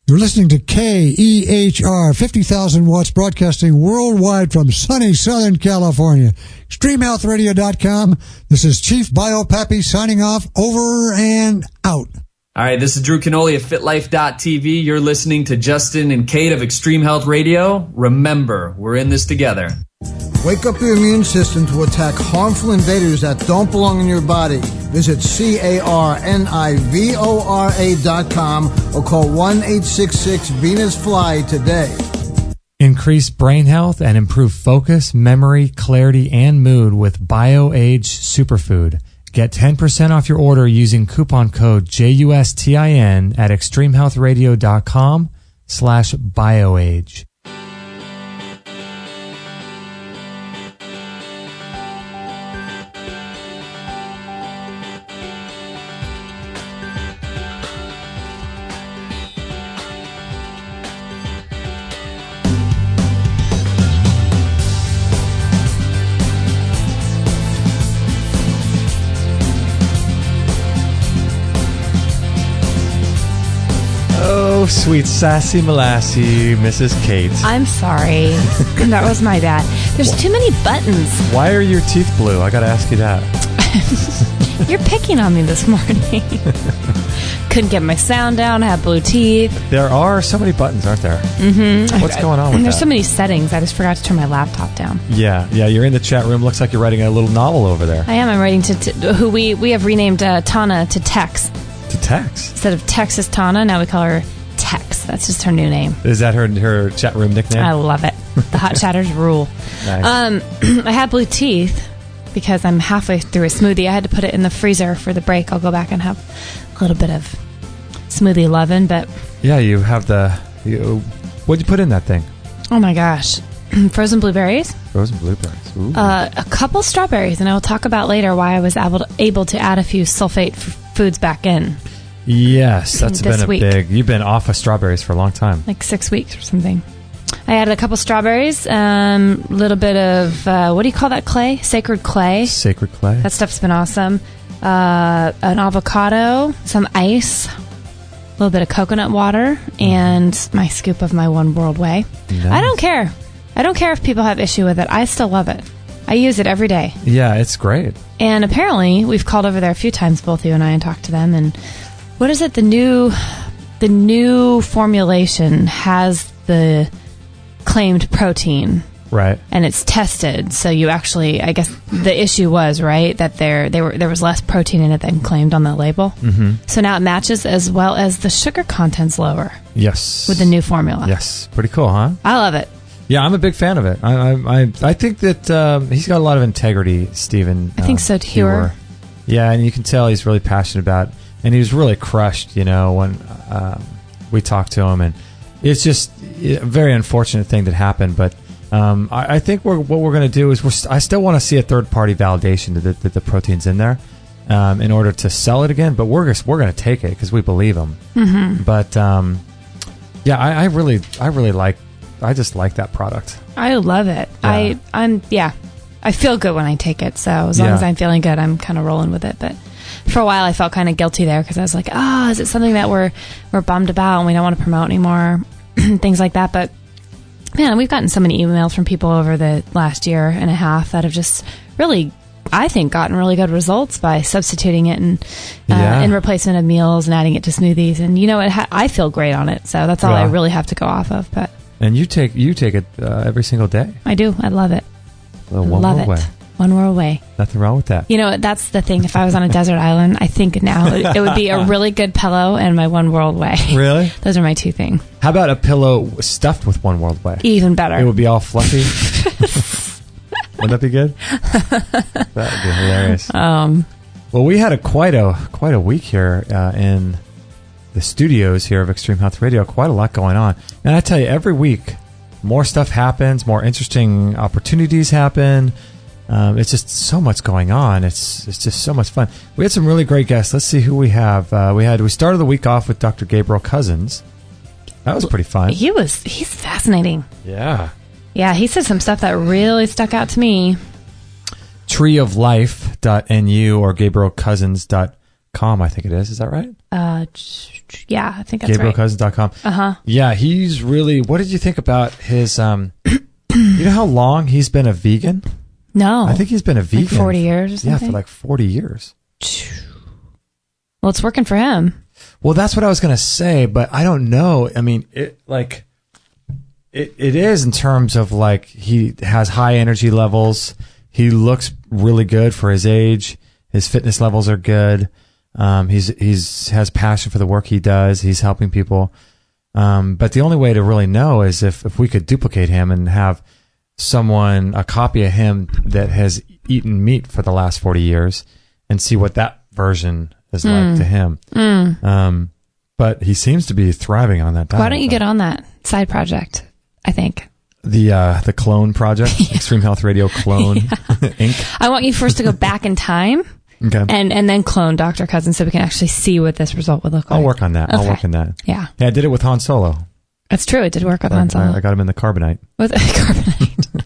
You're listening to KEHR, 50,000 watts, broadcasting worldwide from sunny Southern California. ExtremeHealthRadio.com. This is Chief BioPappy signing off. Over and out. All right, this is Drew Canoli of FitLife.tv. You're listening to Justin and Kate of Extreme Health Radio. Remember, we're in this together. Wake up your immune system to attack harmful invaders that don't belong in your body. Visit CARNIVORA.com or call 1-866-VENUS-FLY today. Increase brain health and improve focus, memory, clarity, and mood with BioAge Superfood. Get 10% off your order using coupon code JUSTIN at extremehealthradio.com/BioAge. Sweet sassy molassie, Mrs. Kate. I'm sorry. That was my bad. There's too many buttons. Why are your teeth blue? I gotta ask you that. You're picking on me this morning. Couldn't get my sound down. I have blue teeth. There are so many buttons, aren't there? Mm-hmm. What's going on with There's that? so many settings. I just forgot to turn my laptop down. Yeah. You're in the chat room. Looks like you're writing a little novel over there. I am. I'm writing to who we have renamed Tana to Tex. To Tex? Instead of Texas Tana, now we call her Tex. That's just her new name. Is that her chat room nickname? I love it. The hot chatters rule. Nice. I had blue teeth because I'm halfway through a smoothie. I had to put it in the freezer for the break. I'll go back and have a little bit of smoothie lovin', but yeah, you have what'd you put in that thing? Oh my gosh. Frozen blueberries. Frozen blueberries. Ooh. A couple strawberries, and I will talk about later why I was able to add a few sulfate foods back in. Yes, that's been a week. you've been off of strawberries for a long time. Like 6 weeks or something. I added a couple strawberries, little bit of, what do you call that clay? Sacred clay. Sacred clay. That stuff's been awesome. An avocado, some ice, a little bit of coconut water, and my scoop of my One World Way. Nice. I don't care. I don't care if people have issue with it. I still love it. I use it every day. Yeah, it's great. And apparently, we've called over there a few times, both you and I, and talked to them. And what is it? The new formulation has the claimed protein. Right. And it's tested. So you actually, I guess the issue was, right, that there was less protein in it than claimed on the label. Mm-hmm. So now it matches, as well as the sugar content's lower. Yes. With the new formula. Yes. Pretty cool, huh? I love it. Yeah, I'm a big fan of it. I think that he's got a lot of integrity, Stephen. I think so too. Yeah, and you can tell he's really passionate about it. And he was really crushed, when we talked to him. And it's just a very unfortunate thing that happened. But I think what we're going to do is I still want to see a third-party validation that the protein's in there in order to sell it again. But we're going to take it because we believe him. Mm-hmm. But yeah, I just like that product. I love it. Yeah. I feel good when I take it. So as long as I'm feeling good, I'm kind of rolling with it. But for a while, I felt kind of guilty there because I was like, is it something that we're bummed about and we don't want to promote anymore? Things like that. But man, we've gotten so many emails from people over the last year and a half that have just really, I think, gotten really good results by substituting it in replacement of meals and adding it to smoothies. And I feel great on it. So that's all I really have to go off of. But and you take it every single day. I do. I love it. One World Way. One World Way. Nothing wrong with that. That's the thing. If I was on a desert island, I think now it would be a really good pillow and my One World Way. Really? Those are my two things. How about a pillow stuffed with One World Way? Even better. It would be all fluffy. Wouldn't that be good? That would be hilarious. Well, we had quite a week here in the studios here of Extreme Health Radio. Quite a lot going on. And I tell you, every week, more stuff happens, more interesting opportunities happen. It's just so much going on. It's just so much fun. We had some really great guests. Let's see who we have. We started the week off with Dr. Gabriel Cousins. That was pretty fun. He's fascinating. Yeah. Yeah, he said some stuff that really stuck out to me. treeoflife.nu or gabrielcousins.com GabrielCousins.com, I think it is. Is that right? Yeah, I think that's right. GabrielCousins.com. Yeah, he's really... What did you think about his... you know how long he's been a vegan? No. I think he's been a vegan. Like 40 years or something? Yeah, for like 40 years. Well, it's working for him. Well, that's what I was going to say, but I don't know. I mean, it is in terms of like he has high energy levels. He looks really good for his age. His fitness levels are good. He's has passion for the work he does. He's helping people. But the only way to really know is if we could duplicate him and have a copy of him that has eaten meat for the last 40 years and see what that version is like to him. But he seems to be thriving on that diet. Why don't you get on that side project, I think? The clone project, Extreme Health Radio Clone Inc. I want you first to go back in time. Okay. And then clone Dr. Cousins so we can actually see what this result would look like. I'll work on that. Okay. I'll work on that. Yeah. Yeah, I did it with Han Solo. That's true. It did work with Han Solo. I got him in the carbonite. With carbonite.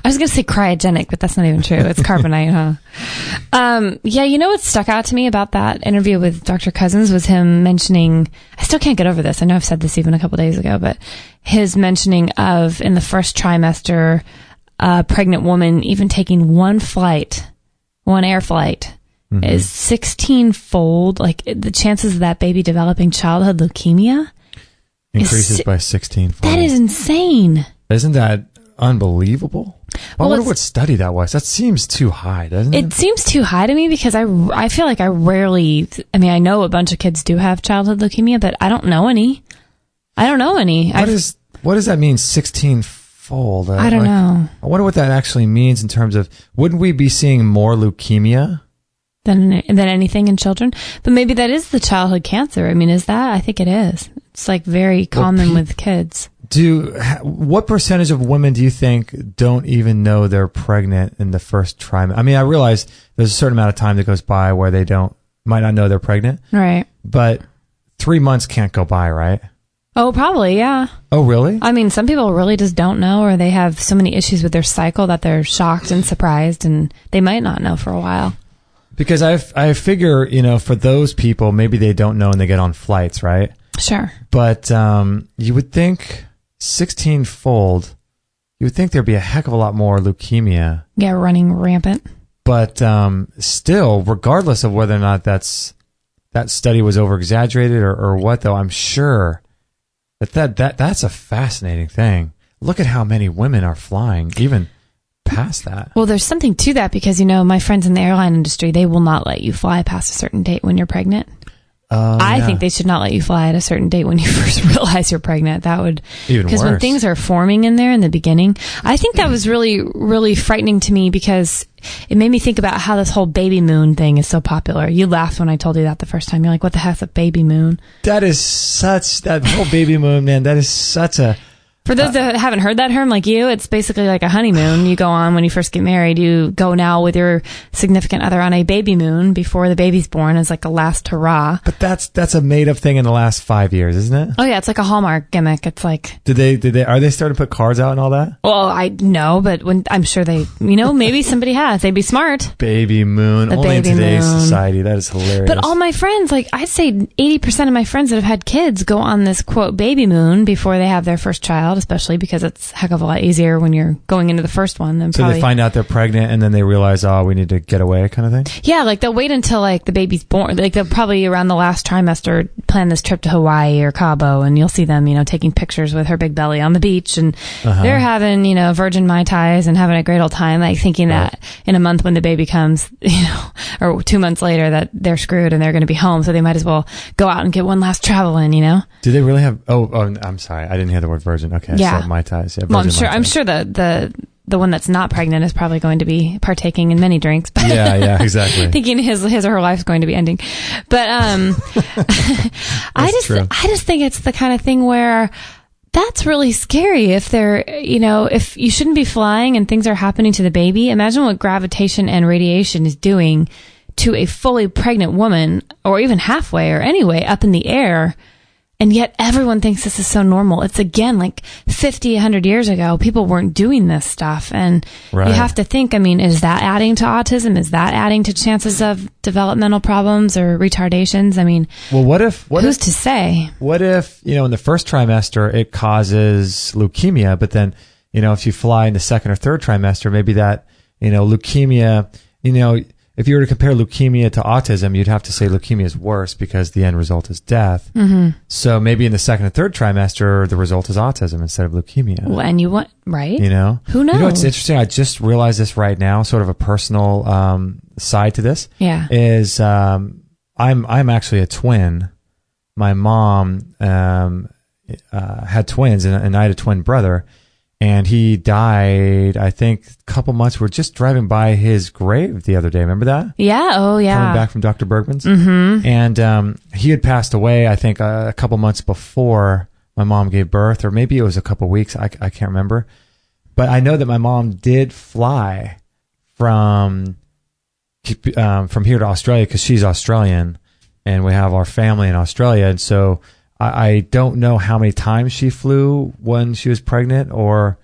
I was going to say cryogenic, but that's not even true. It's carbonite, huh? Yeah, you know what stuck out to me about that interview with Dr. Cousins was him mentioning, I still can't get over this. I know I've said this even a couple days ago, but his mentioning of in the first trimester, a pregnant woman even taking one air flight is 16-fold. Like the chances of that baby developing childhood leukemia increases by 16-fold. That is insane. Isn't that unbelievable? I wonder what study that was. That seems too high, doesn't it? It seems too high to me because I feel like I know a bunch of kids do have childhood leukemia, but I don't know any. What does that mean, 16-fold? I don't know. I wonder what that actually means in terms of, wouldn't we be seeing more leukemia? Than anything in children? But maybe that is the childhood cancer. I mean, is that? I think it is. It's like very common with kids. What percentage of women do you think don't even know they're pregnant in the first trimester? I mean, I realize there's a certain amount of time that goes by where they might not know they're pregnant. Right. But 3 months can't go by, right? Oh, probably, yeah. Oh, really? I mean, some people really just don't know, or they have so many issues with their cycle that they're shocked and surprised, and they might not know for a while. Because I figure, for those people, maybe they don't know and they get on flights, right? Sure. But you would think 16-fold, you would think there'd be a heck of a lot more leukemia. Yeah, running rampant. But still, regardless of whether or not that study was over-exaggerated or what, though, I'm sure that's a fascinating thing. Look at how many women are flying, even past that. Well, there's something to that because, my friends in the airline industry, they will not let you fly past a certain date when you're pregnant. I think they should not let you fly at a certain date when you first realize you're pregnant. That would, even worse. Because when things are forming in there in the beginning, I think that was really, really frightening to me because it made me think about how this whole baby moon thing is so popular. You laughed when I told you that the first time. You're like, what the heck's a baby moon? That whole baby moon, man, that is such a... For those that haven't heard that term, like you, it's basically like a honeymoon you go on when you first get married. You go now with your significant other on a baby moon before the baby's born as like a last hurrah. But that's a made up thing in the last 5 years, isn't it? Oh yeah, it's like a Hallmark gimmick. It's like are they starting to put cards out and all that? Well, I know, but I'm sure they, maybe somebody has. They'd be smart. Baby moon, only in today's society. That is hilarious. But all my friends, like I'd say 80% of my friends that have had kids go on this quote baby moon before they have their first child. Especially because it's a heck of a lot easier when you're going into the first one than so they find out they're pregnant and then they realize, we need to get away kind of thing? Yeah, like they'll wait until like the baby's born. Like they'll probably around the last trimester plan this trip to Hawaii or Cabo and you'll see them, taking pictures with her big belly on the beach and they're having, virgin Mai Tais and having a great old time, like thinking that in a month when the baby comes, or 2 months later that they're screwed and they're going to be home. So they might as well go out and get one last travel in, Do they really have, I'm sorry. I didn't hear the word virgin. Okay. Yeah. So Mai Tais. Yeah, well, I'm sure the one that's not pregnant is probably going to be partaking in many drinks. But yeah, exactly. Thinking his or her life is going to be ending. But I just think it's the kind of thing where that's really scary. If they're, if you shouldn't be flying and things are happening to the baby, imagine what gravitation and radiation is doing to a fully pregnant woman, or even halfway or anyway up in the air. And yet everyone thinks this is so normal. It's again, like 50, 100 years ago, people weren't doing this stuff. And you have to think, I mean, is that adding to autism? Is that adding to chances of developmental problems or retardations? I mean, well, who's to say? What if, in the first trimester, it causes leukemia, but then, if you fly in the second or third trimester, maybe that, leukemia, if you were to compare leukemia to autism, you'd have to say leukemia is worse because the end result is death. Mm-hmm. So maybe in the second and third trimester, the result is autism instead of leukemia. Well, and you want, right? Who knows? What's interesting? I just realized this right now, sort of a personal side to this. Yeah. Is I'm actually a twin. My mom had twins, and I had a twin brother. And he died, I think, a couple months. We're just driving by his grave the other day. Remember that? Yeah. Oh, yeah. Coming back from Dr. Bergman's. Mm-hmm. And he had passed away, I think, a couple months before my mom gave birth, or maybe it was a couple weeks. I can't remember. But I know that my mom did fly from here to Australia because she's Australian, and we have our family in Australia. And so I don't know how many times she flew when she was pregnant, or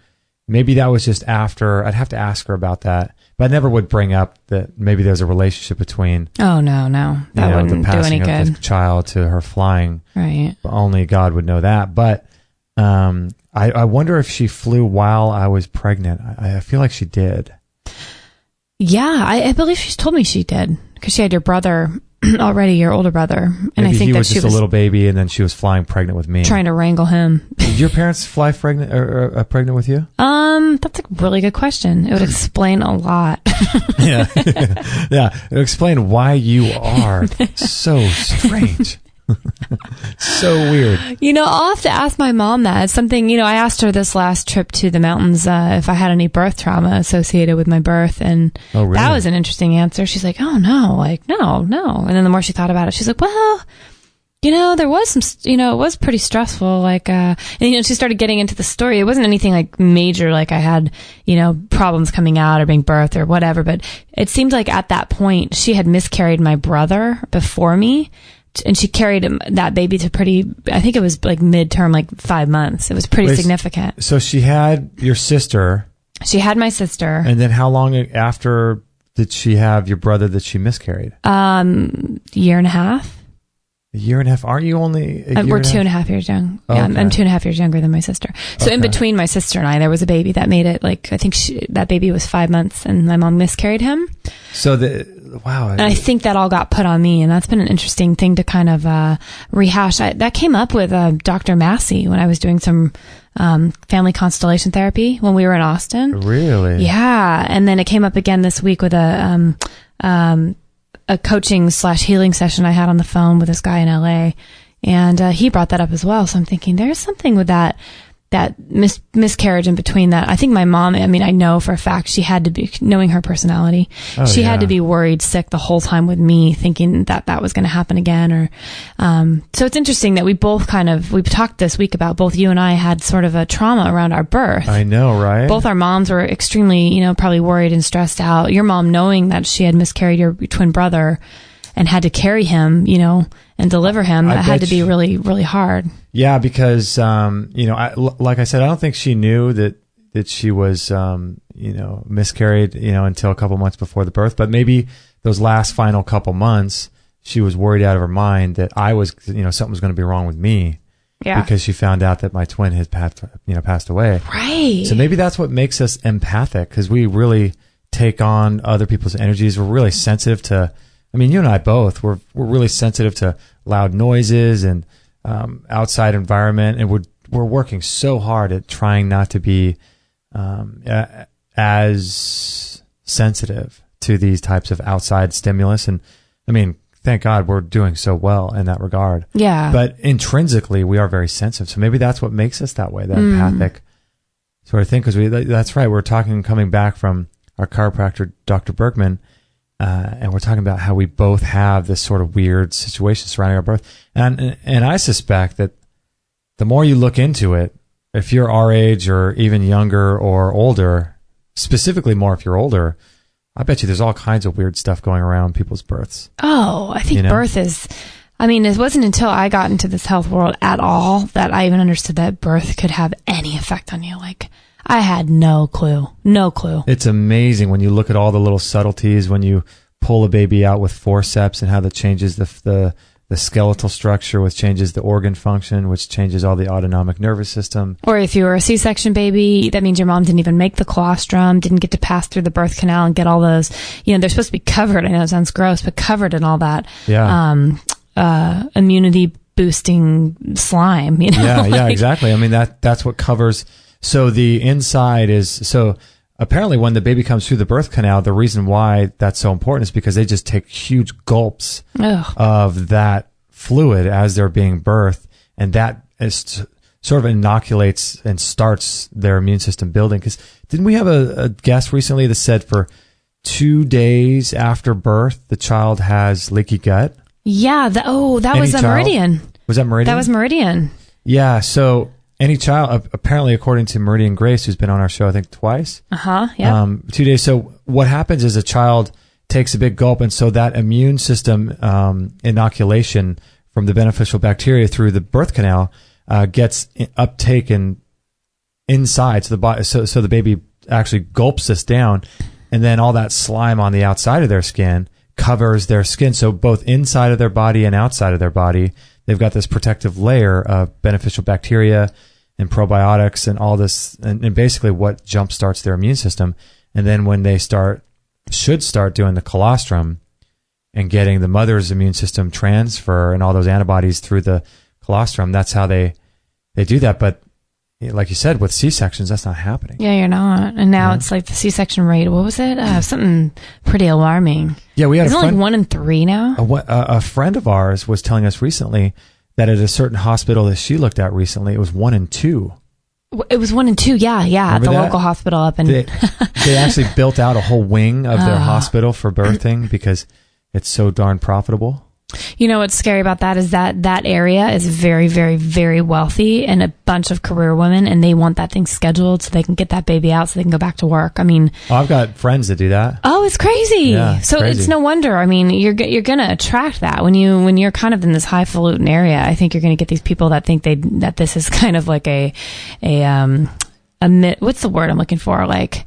maybe that was just after. I'd have to ask her about that. But I never would bring up that maybe there's a relationship between. Oh, no. That wouldn't do any good. The child to her flying. Right. Only God would know that. But I wonder if she flew while I was pregnant. I feel like she did. Yeah, I believe she's told me she did, because she had your brother already, your older brother, and maybe I think he that was she just was a little baby, and then she was flying pregnant with me, trying to wrangle him. Did your parents fly pregnant or pregnant with you? That's a really good question. It would explain a lot. Yeah, yeah. It would explain why you are so strange. So weird. I'll have to ask my mom that. It's something, I asked her this last trip to the mountains if I had any birth trauma associated with my birth, and that was an interesting answer. She's like, oh, no, no. And then the more she thought about it, she's like, well, there was some, it was pretty stressful. And she started getting into the story. It wasn't anything like major, like I had, problems coming out or being birthed or whatever, but it seemed like at that point she had miscarried my brother before me. And she carried that baby to I think it was like midterm, like 5 months. It was pretty significant. So she had your sister. She had my sister. And then how long after did she have your brother that she miscarried? Year and a half. A year and a half? Aren't you only a year We're 2.5 years young. Oh, yeah, okay. I'm 2.5 years younger than my sister. So in between my sister and I, there was a baby that made it, like, I think that baby was 5 months, and my mom miscarried him. So wow. And I think that all got put on me, and that's been an interesting thing to kind of rehash. That came up with Dr. Massey when I was doing some family constellation therapy when we were in Austin. Really? Yeah. And then it came up again this week with a coaching / healing session I had on the phone with this guy in LA. And he brought that up as well. So I'm thinking there's something with that miscarriage in between that. I think my mom, I know for a fact she had to be, knowing her personality, she had to be worried sick the whole time with me, thinking that was going to happen again. Or so it's interesting that we both we've talked this week about, both you and I had sort of a trauma around our birth. I know, right? Both our moms were extremely, probably worried and stressed out. Your mom knowing that she had miscarried your twin brother and had to carry him, and deliver him. That had to be really, really hard. Yeah, because, like I said, I don't think she knew that she was, miscarried, until a couple months before the birth. But maybe those last final couple months, she was worried out of her mind that I was, something was going to be wrong with me. Yeah. Because she found out that my twin had passed away. Right. So maybe that's what makes us empathic, because we really take on other people's energies. We're really sensitive to, you and I both, we're really sensitive to loud noises and outside environment, and we're working so hard at trying not to be as sensitive to these types of outside stimulus. And thank God we're doing so well in that regard. Yeah. But intrinsically, we are very sensitive. So maybe that's what makes us that way, that empathic sort of thing. Because that's right. We're coming back from our chiropractor, Dr. Bergman. And we're talking about how we both have this sort of weird situation surrounding our birth. And I suspect that the more you look into it, if you're our age or even younger or older, specifically more if you're older, I bet you there's all kinds of weird stuff going around people's births. Oh, I think birth is, I mean, it wasn't until I got into this health world at all that I even understood that birth could have any effect on you. Like, I had no clue. It's amazing when you look at all the little subtleties when you pull a baby out with forceps and how that changes the skeletal structure, which changes the organ function, which changes all the autonomic nervous system. Or if you were a C-section baby, that means your mom didn't even make the colostrum, didn't get to pass through the birth canal and get all those, they're supposed to be covered. I know it sounds gross, but covered in all that. Yeah. Immunity boosting slime, Yeah, exactly. I mean, that's what covers. So the inside so apparently when the baby comes through the birth canal, the reason why that's so important is because they just take huge gulps of that fluid as they're being birthed. And that is sort of inoculates and starts their immune system building. Because didn't we have a guest recently that said for 2 days after birth, the child has leaky gut? Yeah. That was a Meridian. Was that Meridian? That was Meridian. Yeah. So any child, apparently, according to Meridian Grace, who's been on our show, I think twice. Yeah. 2 days. So what happens is a child takes a big gulp, and so that immune system inoculation from the beneficial bacteria through the birth canal gets uptaken inside. So the body, so the baby actually gulps this down, and then all that slime on the outside of their skin covers their skin. So both inside of their body and outside of their body, they've got this protective layer of beneficial bacteria and probiotics and all this, and basically what jumpstarts their immune system. And then when they should start doing the colostrum and getting the mother's immune system transfer and all those antibodies through the colostrum, that's how they do that. But like you said, with C-sections, that's not happening. Yeah, you're not. And now it's like the C-section rate. What was it? Something pretty alarming. Yeah, we had Isn't it like 1 in 3 now? A friend of ours was telling us recently that at a certain hospital that she looked at recently, it was 1 in 2. It was 1 in 2. Yeah. Remember at the local hospital up in. They actually built out a whole wing of their hospital for birthing because it's so darn profitable. You know what's scary about that is that area is very, very, very wealthy and a bunch of career women, and they want that thing scheduled so they can get that baby out so they can go back to work. I mean, I've got friends that do that. Oh, it's crazy. Yeah, it's crazy. It's no wonder. I mean, you're going to attract that when you're kind of in this highfalutin area. I think you're going to get these people that think that this is kind of like a what's the word I'm looking for? Like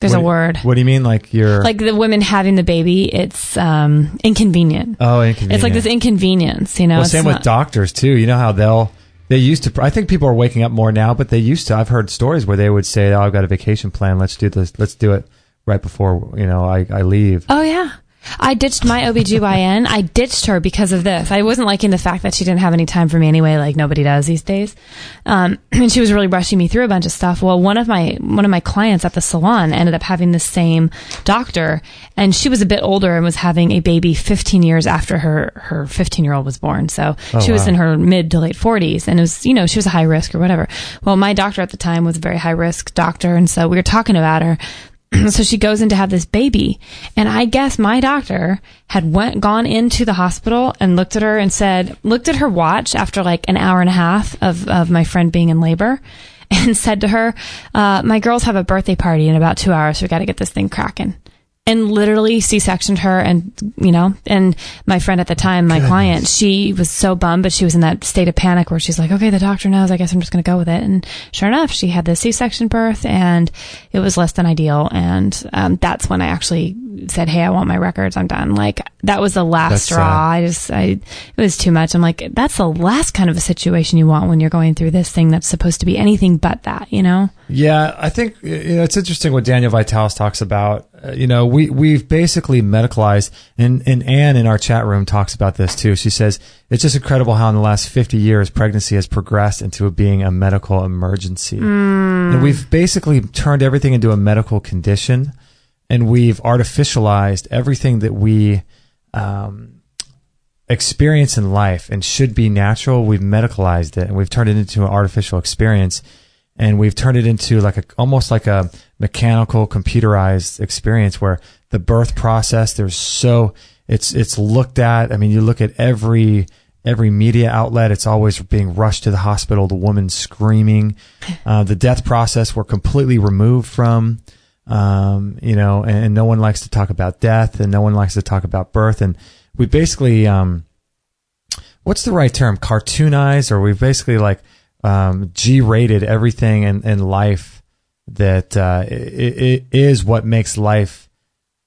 there's a word. What do you mean? Like the women having the baby, it's inconvenient. Oh, inconvenient. It's like this inconvenience, Well, same with doctors too. You know how they used to, I think people are waking up more now, but they used to, I've heard stories where they would say, oh, I've got a vacation plan. Let's do this. Let's do it right before, I leave. Oh yeah. I ditched my OBGYN. I ditched her because of this. I wasn't liking the fact that she didn't have any time for me anyway, like nobody does these days. And she was really rushing me through a bunch of stuff. Well, one of my clients at the salon ended up having the same doctor, and she was a bit older and was having a baby 15 years after her 15-year-old was born. So she was in her mid to late 40s, and it was, she was a high risk or whatever. Well, my doctor at the time was a very high risk doctor, and so we were talking about her. So she goes in to have this baby, and I guess my doctor had gone into the hospital and looked at her watch after like an hour and a half of my friend being in labor, and said to her, my girls have a birthday party in about 2 hours, so we got to get this thing cracking. And literally C-sectioned her, and and my friend at the time, my client, she was so bummed, but she was in that state of panic where she's like, okay, the doctor knows, I guess I'm just going to go with it. And sure enough, she had the C-section birth, and it was less than ideal. And that's when I actually said, hey, I want my records, I'm done. Like, that was the last straw. It was too much. I'm like, that's the last kind of a situation you want when you're going through this thing that's supposed to be anything but that, Yeah, I think it's interesting what Daniel Vitalis talks about. We've basically medicalized, and Anne in our chat room talks about this too. She says it's just incredible how in the last 50 years pregnancy has progressed into being a medical emergency, and we've basically turned everything into a medical condition, and we've artificialized everything that we experience in life and should be natural. We've medicalized it, and we've turned it into an artificial experience. And we've turned it into almost like a mechanical, computerized experience where the birth process, it's looked at. I mean, you look at every media outlet, it's always being rushed to the hospital, the woman screaming. The death process we're completely removed from, and no one likes to talk about death, and no one likes to talk about birth. And we basically, what's the right term? Cartoonized, or we've basically like G-rated everything in life that it is what makes life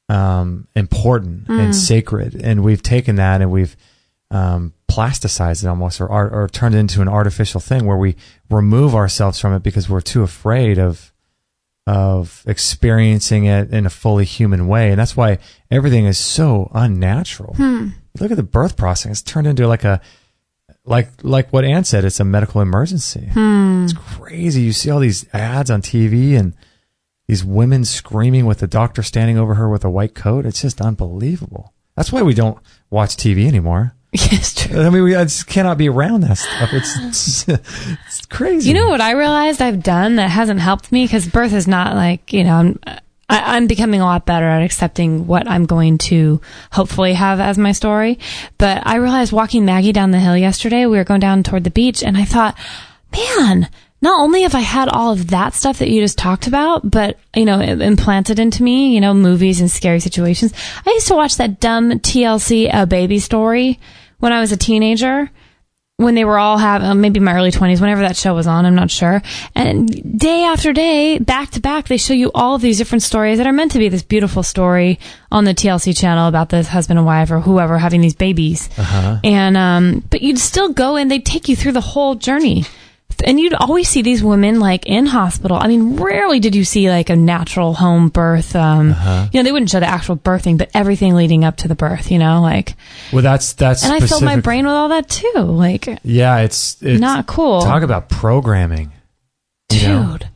important and sacred, and we've taken that and we've plasticized it almost, or turned it into an artificial thing where we remove ourselves from it because we're too afraid of experiencing it in a fully human way. And that's why everything is so unnatural. Look at the birth process. It's turned into like what Ann said, it's a medical emergency. It's crazy. You see all these ads on TV and these women screaming with the doctor standing over her with a white coat. It's just unbelievable. That's why we don't watch TV anymore. Yes, true. I mean, I just cannot be around that stuff. It's crazy. You know what I realized I've done that hasn't helped me? Because birth is not like, I'm becoming a lot better at accepting what I'm going to hopefully have as my story. But I realized walking Maggie down the hill yesterday, we were going down toward the beach, and I thought, man, not only have I had all of that stuff that you just talked about, but, implanted into me, movies and scary situations. I used to watch that dumb TLC A Baby Story when I was a teenager, when they were all maybe my early 20s, whenever that show was on, I'm not sure. And day after day, back to back, they show you all of these different stories that are meant to be this beautiful story on the TLC channel about this husband and wife or whoever having these babies. And, but you'd still go and they'd take you through the whole journey. And you'd always see these women like in hospital. I mean, rarely did you see like a natural home birth. They wouldn't show the actual birthing, but everything leading up to the birth, like. Well, that's and I filled my brain with all that too. Like, yeah, it's not cool. Talk about programming. Dude,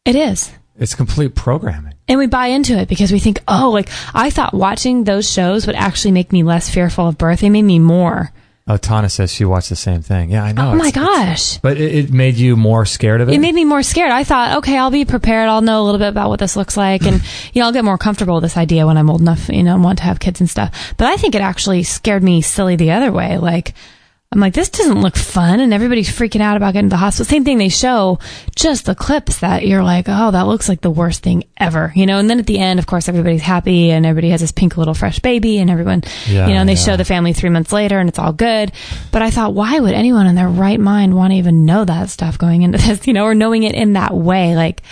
it is. It's complete programming. And we buy into it because we think, I thought watching those shows would actually make me less fearful of birth. They made me more. Oh, Tana says she watched the same thing. Yeah, I know. Oh my gosh. But it made you more scared of it? It made me more scared. I thought, okay, I'll be prepared. I'll know a little bit about what this looks like. And, I'll get more comfortable with this idea when I'm old enough, and want to have kids and stuff. But I think it actually scared me silly the other way. Like, I'm like, this doesn't look fun. And everybody's freaking out about getting to the hospital. Same thing, they show just the clips that you're like, oh, that looks like the worst thing ever. And then at the end, of course, everybody's happy and everybody has this pink little fresh baby and everyone, and they show the family 3 months later and it's all good. But I thought, why would anyone in their right mind want to even know that stuff going into this, or knowing it in that way? Like,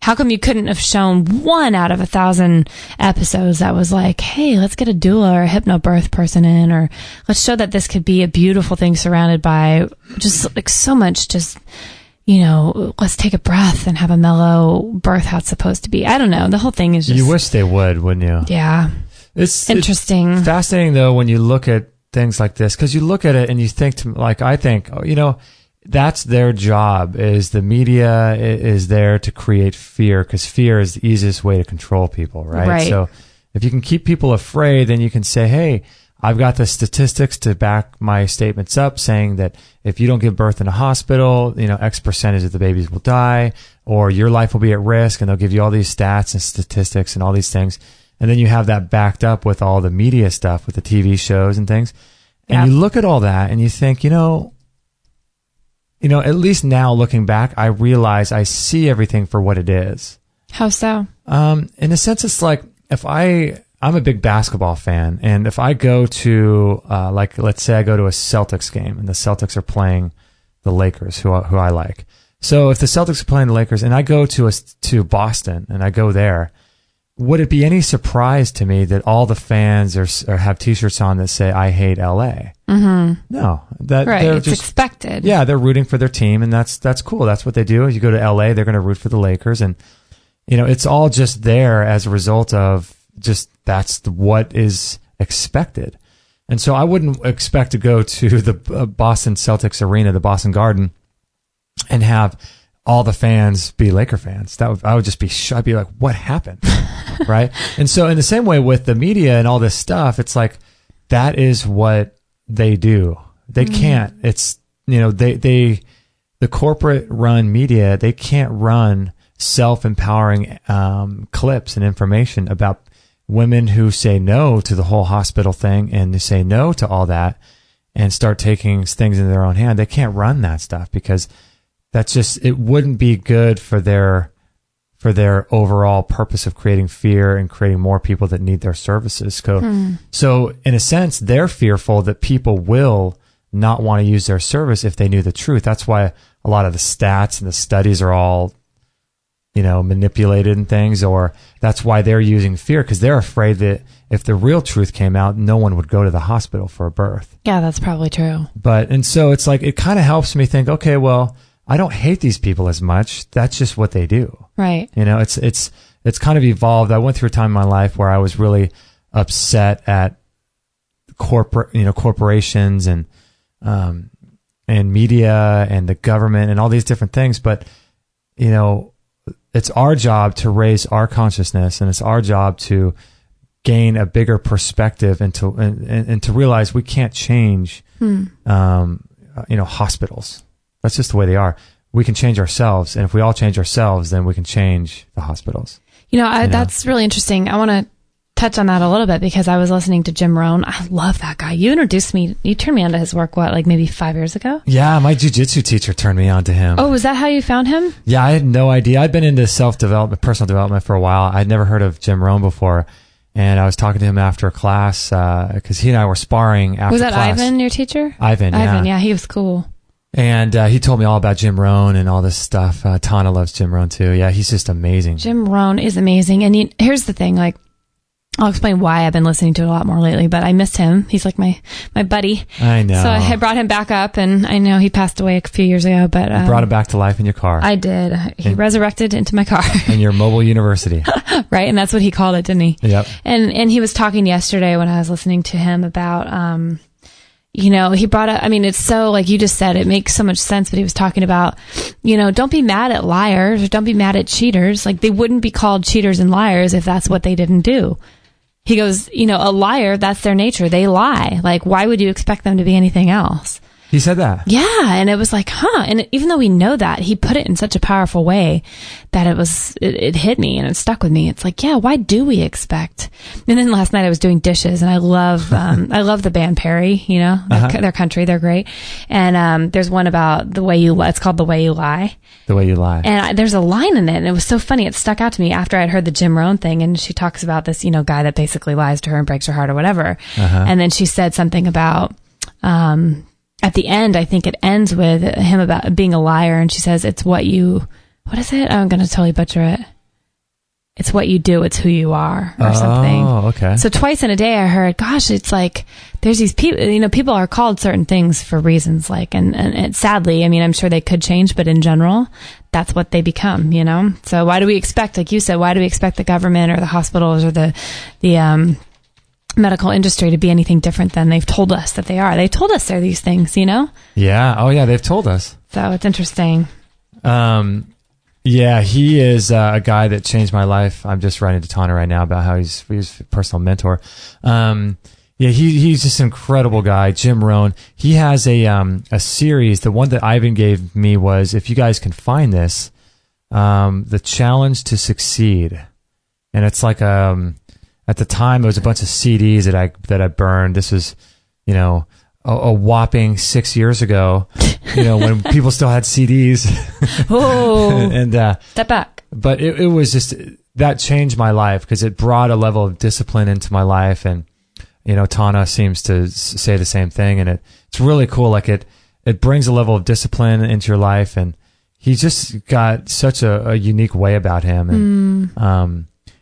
how come you couldn't have shown 1 out of 1,000 episodes that was like, hey, let's get a doula or a hypnobirth person in, or let's show that this could be a beautiful thing surrounded by just like so much just, let's take a breath and have a mellow birth how it's supposed to be. I don't know. The whole thing is just... You wish they would, wouldn't you? Yeah. It's interesting. It's fascinating, though, when you look at things like this, because you look at it and you think, I think, that's their job. Is the media is there to create fear, because fear is the easiest way to control people, right? So if you can keep people afraid, then you can say, hey, I've got the statistics to back my statements up, saying that if you don't give birth in a hospital, X percentage of the babies will die, or your life will be at risk, and they'll give you all these stats and statistics and all these things. And then you have that backed up with all the media stuff, with the TV shows and things. And you look at all that and you think, at least now looking back, I realize I see everything for what it is. How so? In a sense, it's like if I'm a big basketball fan, and if I go to, let's say I go to a Celtics game and the Celtics are playing the Lakers, who I like. So if the Celtics are playing the Lakers and I go to Boston and I go there, would it be any surprise to me that all the fans or have T-shirts on that say "I hate LA"? Mm-hmm. No, it's expected. Yeah, they're rooting for their team, and that's cool. That's what they do. You go to LA, they're going to root for the Lakers, and it's all just there as a result of just that's what is expected. And so I wouldn't expect to go to the Boston Celtics arena, the Boston Garden, and have all the fans be Laker fans. I would just be I'd be like, what happened? Right? And so in the same way with the media and all this stuff, it's like, that is what they do. They can't, it's, the corporate run media, they can't run self-empowering clips and information about women who say no to the whole hospital thing and they say no to all that and start taking things in their own hand. They can't run that stuff because that's just, it wouldn't be good for their for their overall purpose of creating fear and creating more people that need their services. So in a sense, they're fearful that people will not want to use their service if they knew the truth. That's why a lot of the stats and the studies are all, manipulated and things, or that's why they're using fear, because they're afraid that if the real truth came out, no one would go to the hospital for a birth. Yeah, that's probably true. And so it's like, it kind of helps me think, okay, well, I don't hate these people as much. That's just what they do. Right. It's kind of evolved. I went through a time in my life where I was really upset at corporations and media and the government and all these different things. But, it's our job to raise our consciousness, and it's our job to gain a bigger perspective and to realize we can't change, hospitals. That's just the way they are. We can change ourselves, and if we all change ourselves, then we can change the hospitals. That's really interesting. I want to touch on that a little bit because I was listening to Jim Rohn. I love that guy. You turned me onto his work, maybe 5 years ago? Yeah, my jiu-jitsu teacher turned me on to him. Oh, was that how you found him? Yeah, I had no idea. I'd been into self-development, personal development for a while. I'd never heard of Jim Rohn before. And I was talking to him after a class because he and I were sparring after class. Was that Ivan, your teacher? Ivan, yeah, he was cool. And he told me all about Jim Rohn and all this stuff. Tana loves Jim Rohn too. Yeah, he's just amazing. Jim Rohn is amazing. And here's the thing, I'll explain why I've been listening to it a lot more lately, but I missed him. He's like my buddy. I know. So I brought him back up, and I know he passed away a few years ago, but... you brought him back to life in your car. I did. He resurrected into my car. In your mobile university. Right, and that's what he called it, didn't he? Yep. And he was talking yesterday when I was listening to him about... he brought up, it's so, like you just said, it makes so much sense, but he was talking about, don't be mad at liars, or don't be mad at cheaters. Like, they wouldn't be called cheaters and liars if that's what they didn't do. He goes, a liar, that's their nature. They lie. Like, why would you expect them to be anything else? He said that. Yeah. And it was like, And even though we know that, he put it in such a powerful way that it hit me and it stuck with me. It's like, yeah, why do we expect? And then last night I was doing dishes, and I love the band Perry, their country. They're great. And, there's one about it's called The Way You Lie. The Way You Lie. And there's a line in it, and it was so funny. It stuck out to me after I'd heard the Jim Rohn thing, and she talks about this, guy that basically lies to her and breaks her heart or whatever. And then she said something about, at the end, I think it ends with him about being a liar, and she says, what is it? I'm going to totally butcher it. It's what you do, it's who you are, or something. Oh, okay. So twice in a day I heard, gosh, it's like, there's these people, people are called certain things for reasons, and sadly, I'm sure they could change, but in general, that's what they become, So why do we expect, like you said, why do we expect the government or the hospitals or the medical industry to be anything different than they've told us that they are? They told us they're these things, Yeah. Oh, yeah. They've told us. So it's interesting. Yeah, he is a guy that changed my life. I'm just writing to Tana right now about how he's a personal mentor. He's just an incredible guy, Jim Rohn. He has a series. The one that Ivan gave me was, if you guys can find this, The Challenge to Succeed. And it's like, at the time, it was a bunch of CDs that I burned. This was, a whopping 6 years ago, when people still had CDs. Oh, and step back. But it was just, that changed my life because it brought a level of discipline into my life. And, Tana seems to say the same thing. And it's really cool. Like it brings a level of discipline into your life. And he's just got such a unique way about him.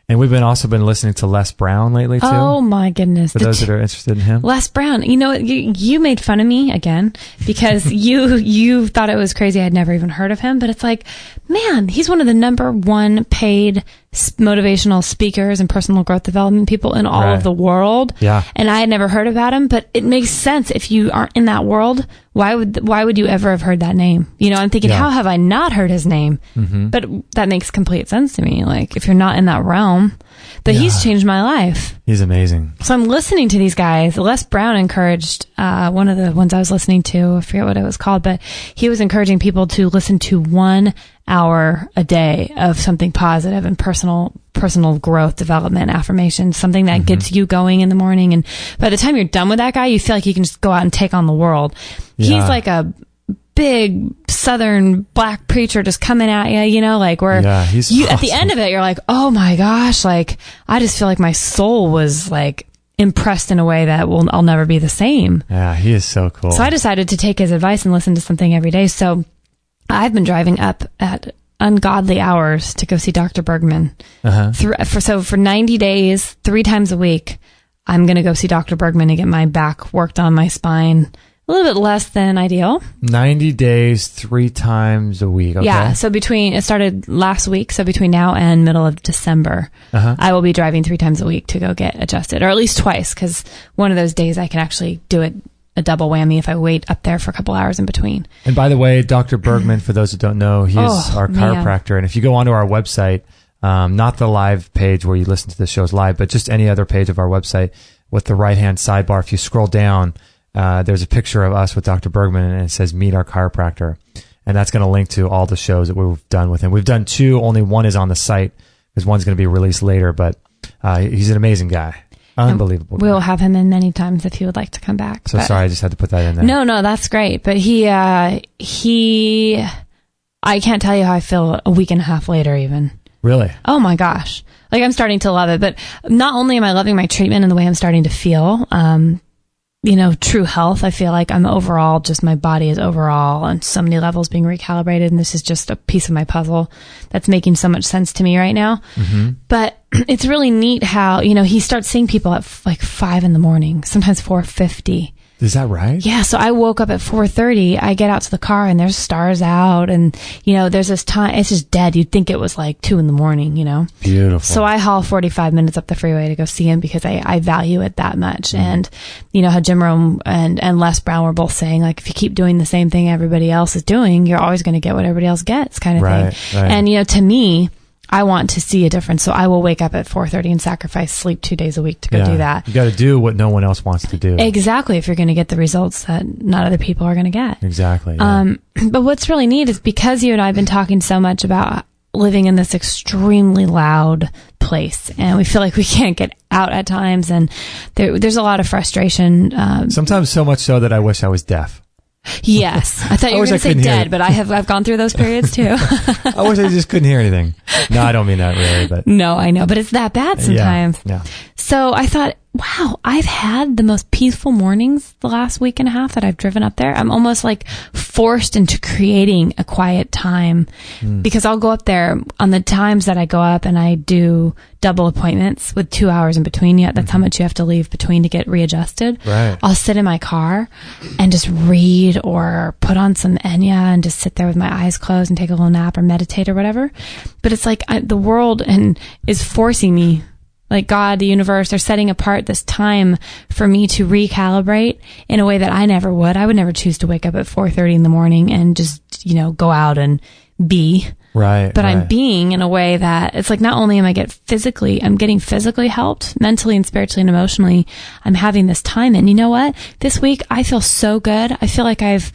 And we've also been listening to Les Brown lately, too. Oh, my goodness. For those that are interested in him. Les Brown. You made fun of me again because you thought it was crazy. I'd never even heard of him. But it's like, man, he's one of the #1 paid motivational speakers and personal growth development people in all of the world. Yeah. And I had never heard about him, but it makes sense. If you aren't in that world, why would you ever have heard that name? I'm thinking, how have I not heard his name? Mm-hmm. But that makes complete sense to me. Like, if you're not in that realm, but he's changed my life. He's amazing. So I'm listening to these guys. Les Brown encouraged, one of the ones I was listening to, I forget what it was called, but he was encouraging people to listen to 1 hour a day of something positive and personal growth, development, affirmation, something that gets you going in the morning. And by the time you're done with that guy, you feel like you can just go out and take on the world. Yeah. He's like a big Southern black preacher just coming at you, you know, like where he's awesome. At the end of it, you're like, oh my gosh, like I just feel like my soul was like impressed in a way that I'll never be the same. Yeah, he is so cool. So I decided to take his advice and listen to something every day. So I've been driving up at ungodly hours to go see Dr. Bergman. For 90 days, 3 times a week, I'm going to go see Dr. Bergman and get my back worked on, my spine. A little bit less than ideal. 90 days, 3 times a week. Okay. Yeah. So it started last week. So between now and middle of December, I will be driving 3 times a week to go get adjusted, or at least twice, because one of those days I can actually do it a double whammy if I wait up there for a couple hours in between. And by the way, Dr. Bergman, for those who don't know, he's our chiropractor. And if you go onto our website, not the live page where you listen to the shows live, but just any other page of our website with the right-hand sidebar, if you scroll down, there's a picture of us with Dr. Bergman, and it says meet our chiropractor. And that's going to link to all the shows that we've done with him. We've done 2, only 1 is on the site because one's going to be released later, but he's an amazing guy. Unbelievable. We'll have him in many times if he would like to come back. So sorry, I just had to put that in there. No, that's great. But I can't tell you how I feel a week and a half later even. Really? Oh my gosh. Like I'm starting to love it. But not only am I loving my treatment and the way I'm starting to feel, true health. I feel like I'm overall, just my body is overall on so many levels being recalibrated. And this is just a piece of my puzzle that's making so much sense to me right now. Mm-hmm. But it's really neat how, he starts seeing people at like 5 a.m, sometimes 4:50. Is that right? Yeah. So I woke up at 4:30. I get out to the car and there's stars out, and there's this time. It's just dead. You'd think it was like 2 a.m. Beautiful. So I haul 45 minutes up the freeway to go see him because I value it that much. Mm. And how Jim Rome and Les Brown were both saying, like, if you keep doing the same thing everybody else is doing, you're always going to get what everybody else gets, kind of thing. Right. And to me, I want to see a difference, so I will wake up at 4:30 and sacrifice sleep 2 days a week to go do that. You got to do what no one else wants to do. Exactly, if you're going to get the results that not other people are going to get. Exactly. Yeah. But what's really neat is because you and I have been talking so much about living in this extremely loud place, and we feel like we can't get out at times, and there's a lot of frustration. Sometimes so much so that I wish I was deaf. Yes. I thought you were going to say dead, but I've gone through those periods too. I wish I just couldn't hear anything. No, I don't mean that really, but. No, I know, but it's that bad sometimes. Yeah. So I thought, wow, I've had the most peaceful mornings the last week and a half that I've driven up there. I'm almost like forced into creating a quiet time because I'll go up there on the times that I go up and I do double appointments with 2 hours in between. Yet that's how much you have to leave between to get readjusted. Right. I'll sit in my car and just read or put on some Enya and just sit there with my eyes closed and take a little nap or meditate or whatever. But it's like the world is forcing me. Like God, the universe, they're setting apart this time for me to recalibrate in a way that I never would. I would never choose to wake up at 4:30 in the morning and just, go out and be. Right. But I'm being in a way that it's like not only am I I'm getting physically helped, mentally and spiritually and emotionally, I'm having this time. And you know what? This week I feel so good. I feel like I've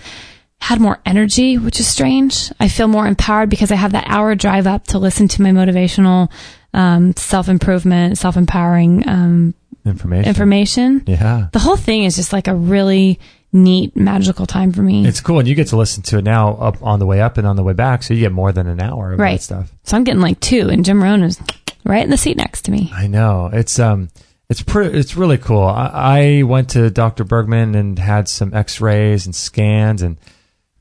had more energy, which is strange. I feel more empowered because I have that hour drive up to listen to my motivational self-improvement, self-empowering information. Yeah. The whole thing is just like a really neat, magical time for me. It's cool. And you get to listen to it now up on the way up and on the way back. So you get more than an hour of that stuff. So I'm getting like 2, and Jim Rohn is right in the seat next to me. I know. It's really cool. I went to Dr. Bergman and had some x-rays and scans, and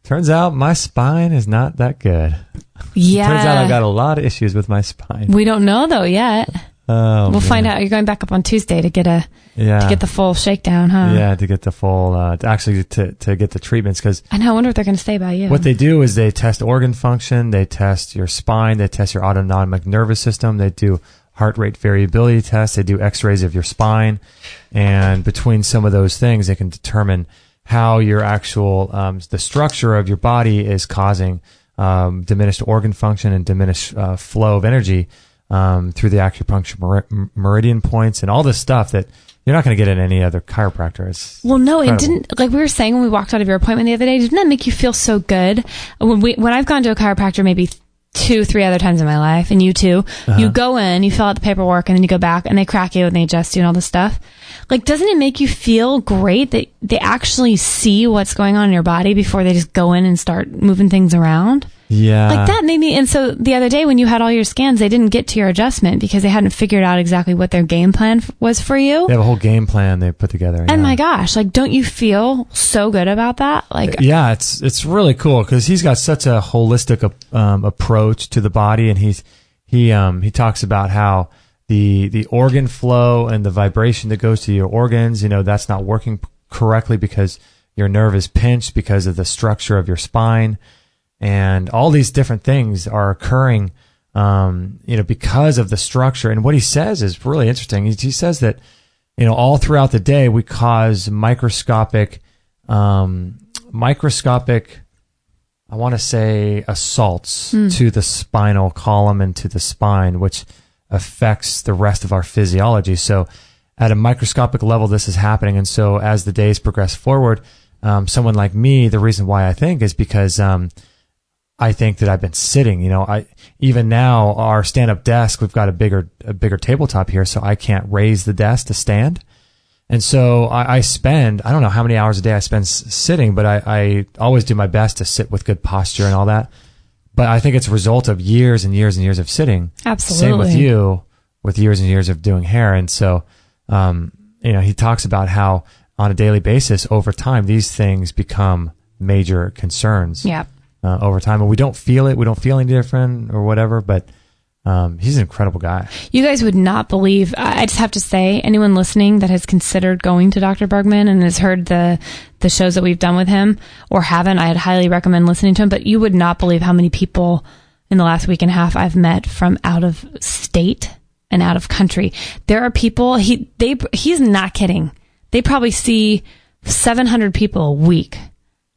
turns out my spine is not that good. Yeah. Turns out I've got a lot of issues with my spine. We don't know though yet. We'll find out. You're going back up on Tuesday to get the full shakedown, huh? Yeah, to get the full, to get the treatments. Cause I know. I wonder if they're going to stay by you. What they do is they test organ function, they test your spine, they test your autonomic nervous system, they do heart rate variability tests, they do x-rays of your spine. And between some of those things, they can determine how your actual, the structure of your body is causing diminished organ function and diminished flow of energy through the acupuncture meridian points and all this stuff that you're not going to get in any other chiropractor. It didn't, like we were saying when we walked out of your appointment the other day, didn't that make you feel so good? When I've gone to a chiropractor maybe 2-3 other times in my life, and you too. You go in, you fill out the paperwork, and then you go back, and they crack you, and they adjust you and all this stuff. Like, doesn't it make you feel great that they actually see what's going on in your body before they just go in and start moving things around? Yeah. Like, that made me, and so the other day when you had all your scans, they didn't get to your adjustment because they hadn't figured out exactly what their game plan was for you. They have a whole game plan they put together. And my gosh, like, don't you feel so good about that? Like, yeah, it's really cool because he's got such a holistic approach to the body, and he talks about how the organ flow and the vibration that goes to your organs, that's not working correctly because your nerve is pinched because of the structure of your spine. And all these different things are occurring, because of the structure. And what he says is really interesting. He says that, all throughout the day, we cause microscopic, I want to say, assaults to the spinal column and to the spine, which affects the rest of our physiology. So at a microscopic level, this is happening. And so as the days progress forward, someone like me, the reason why I think is because, I think that I've been sitting, even now our stand-up desk, we've got a bigger tabletop here, so I can't raise the desk to stand. And so I spend, I don't know how many hours a day I spend sitting, but I always do my best to sit with good posture and all that. But I think it's a result of years and years and years of sitting. Absolutely. Same with you, with years and years of doing hair. And so, he talks about how on a daily basis, over time, these things become major concerns. Yeah. Over time, and we don't feel it. We don't feel any different or whatever, but he's an incredible guy. You guys would not believe, I just have to say, anyone listening that has considered going to Dr. Bergman and has heard the shows that we've done with him or haven't, I'd highly recommend listening to him, but you would not believe how many people in the last week and a half I've met from out of state and out of country. There are people, he's not kidding. They probably see 700 people a week.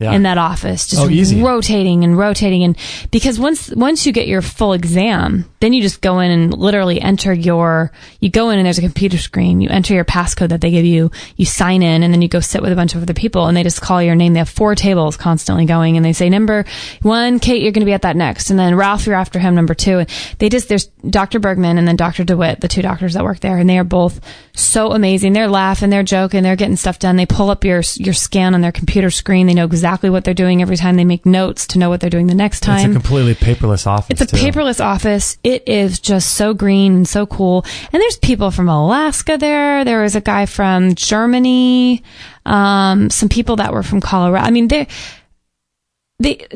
Yeah. In that office, just rotating. And because once you get your full exam, then you just go in and literally you go in and there's a computer screen, you enter your passcode that they give you, you sign in, and then you go sit with a bunch of other people and they just call your name. They have 4 tables constantly going and they say, number 1, Kate, you're going to be at that next. And then Ralph, you're after him, number 2. And there's Dr. Bergman and then Dr. DeWitt, the 2 doctors that work there. And they are both so amazing. They're laughing, they're joking, they're getting stuff done. They pull up your scan on their computer screen. They know exactly what they're doing every time. They make notes to know what they're doing the next time. It's a completely paperless office. It's a paperless office. It is just so green and so cool. And there's people from Alaska there. There was a guy from Germany. Some people that were from Colorado. I mean,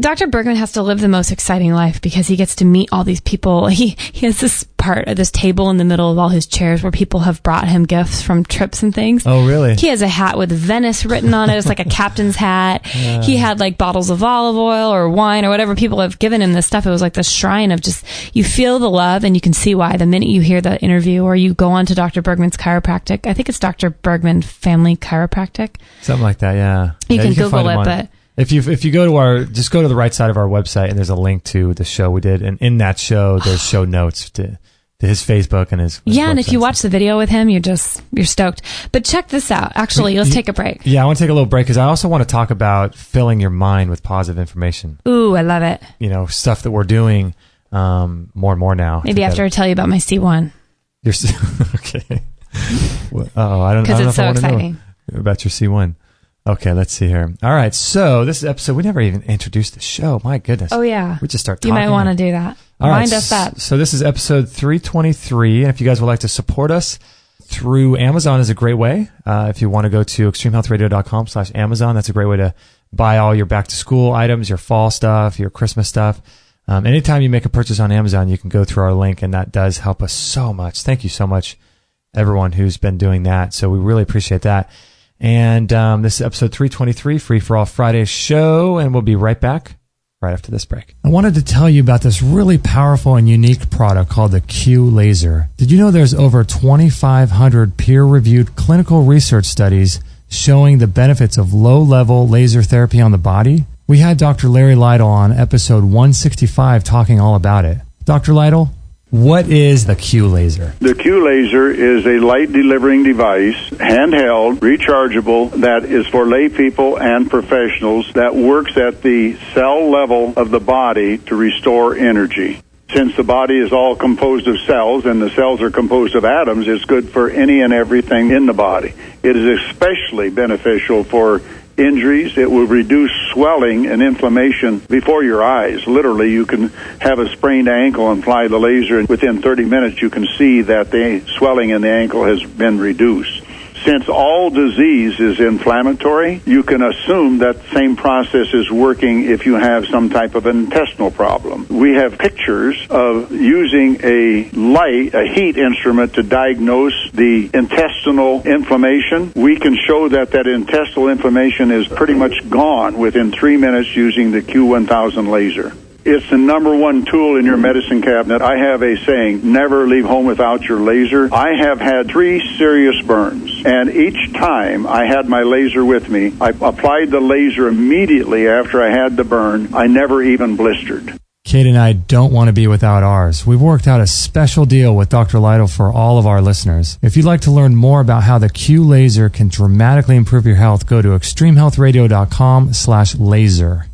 Dr. Bergman has to live the most exciting life because he gets to meet all these people. He has this part of this table in the middle of all his chairs where people have brought him gifts from trips and things. Oh, really? He has a hat with Venice written on it. It's like a captain's hat. Yeah. He had like bottles of olive oil or wine or whatever people have given him this stuff. It was like this shrine of just, you feel the love and you can see why the minute you hear the interview or you go on to Dr. Bergman's Chiropractic. I think it's Dr. Bergman Family Chiropractic. Something like that, yeah. You can Google it, but... If you go to just go to the right side of our website and there's a link to the show we did, and in that show there's show notes to his Facebook and his yeah, website. And if you watch the video with him, you're stoked. But check this out. Actually, let's take a break. Yeah, I want to take a little break because I also want to talk about filling your mind with positive information. Ooh, I love it. Stuff that we're doing more and more now. Maybe after I tell you about my C1. Okay. I don't know. Because it's so exciting. About your C1. Okay, let's see here. All right, so this is episode. We never even introduced the show. My goodness. Oh, yeah. We just start talking. You might want to do that. Remind us that. So this is episode 323. And if you guys would like to support us through Amazon is a great way. If you want to go to extremehealthradio.com/Amazon, that's a great way to buy all your back-to-school items, your fall stuff, your Christmas stuff. Anytime you make a purchase on Amazon, you can go through our link, and that does help us so much. Thank you so much, everyone who's been doing that. So we really appreciate that. And this is episode 323, Free for All Friday show, and we'll be right back right after this break. I wanted to tell you about this really powerful and unique product called the Q Laser. Did you know there's over 2,500 peer-reviewed clinical research studies showing the benefits of low-level laser therapy on the body? We had Dr. Larry Lytle on episode 165 talking all about it. Dr. Lytle, what is the Q Laser? The Q Laser is a light-delivering device, handheld, rechargeable, that is for lay people and professionals that works at the cell level of the body to restore energy. Since the body is all composed of cells and the cells are composed of atoms, it's good for any and everything in the body. It is especially beneficial for injuries. It will reduce swelling and inflammation before your eyes. Literally, you can have a sprained ankle and apply the laser, and within 30 minutes you can see that the swelling in the ankle has been reduced. Since all disease is inflammatory, you can assume that same process is working if you have some type of intestinal problem. We have pictures of using a heat instrument to diagnose the intestinal inflammation. We can show that intestinal inflammation is pretty much gone within 3 minutes using the Q1000 laser. It's the number one tool in your medicine cabinet. I have a saying, never leave home without your laser. I have had 3 serious burns, and each time I had my laser with me, I applied the laser immediately after I had the burn. I never even blistered. Kate and I don't want to be without ours. We've worked out a special deal with Dr. Lytle for all of our listeners. If you'd like to learn more about how the Q laser can dramatically improve your health, go to extremehealthradio.com/laser.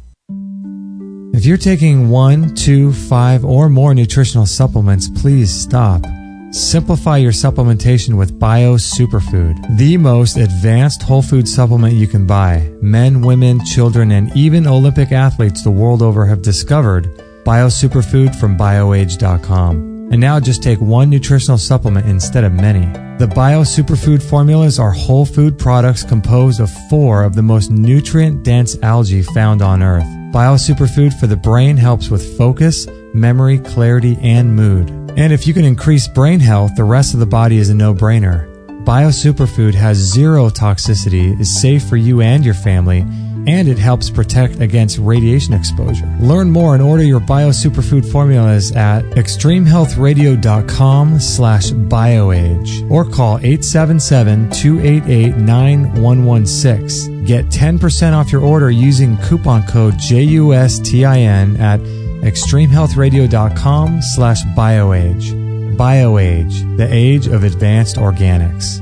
If you're taking 1, 2, 5, or more nutritional supplements, please stop. Simplify your supplementation with Bio Superfood, the most advanced whole food supplement you can buy. Men, women, children, and even Olympic athletes the world over have discovered Bio Superfood from BioAge.com. And now just take 1 nutritional supplement instead of many. The Bio Superfood formulas are whole food products composed of 4 of the most nutrient-dense algae found on Earth. Bio Superfood for the brain helps with focus, memory, clarity, and mood. And if you can increase brain health, the rest of the body is a no-brainer. Bio Superfood has 0 toxicity, is safe for you and your family, and it helps protect against radiation exposure. Learn more and order your Bio Superfood formulas at extremehealthradio.com/bioage or call 877-288-9116. Get 10% off your order using coupon code JUSTIN at extremehealthradio.com/bioage. BioAge, the age of advanced organics.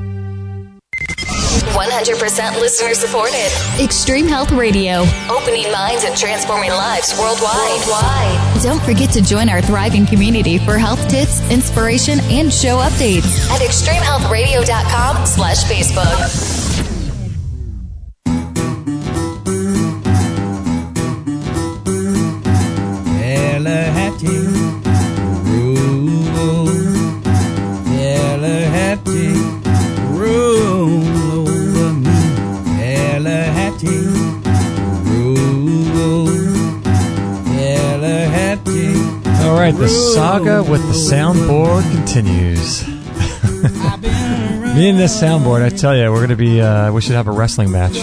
100% listener supported. Extreme Health Radio. Opening minds and transforming lives worldwide. Don't forget to join our thriving community for health tips, inspiration, and show updates at extremehealthradio.com/Facebook. All right, the saga with the soundboard continues. Me and this soundboard, I tell you, we're going to be, we should have a wrestling match.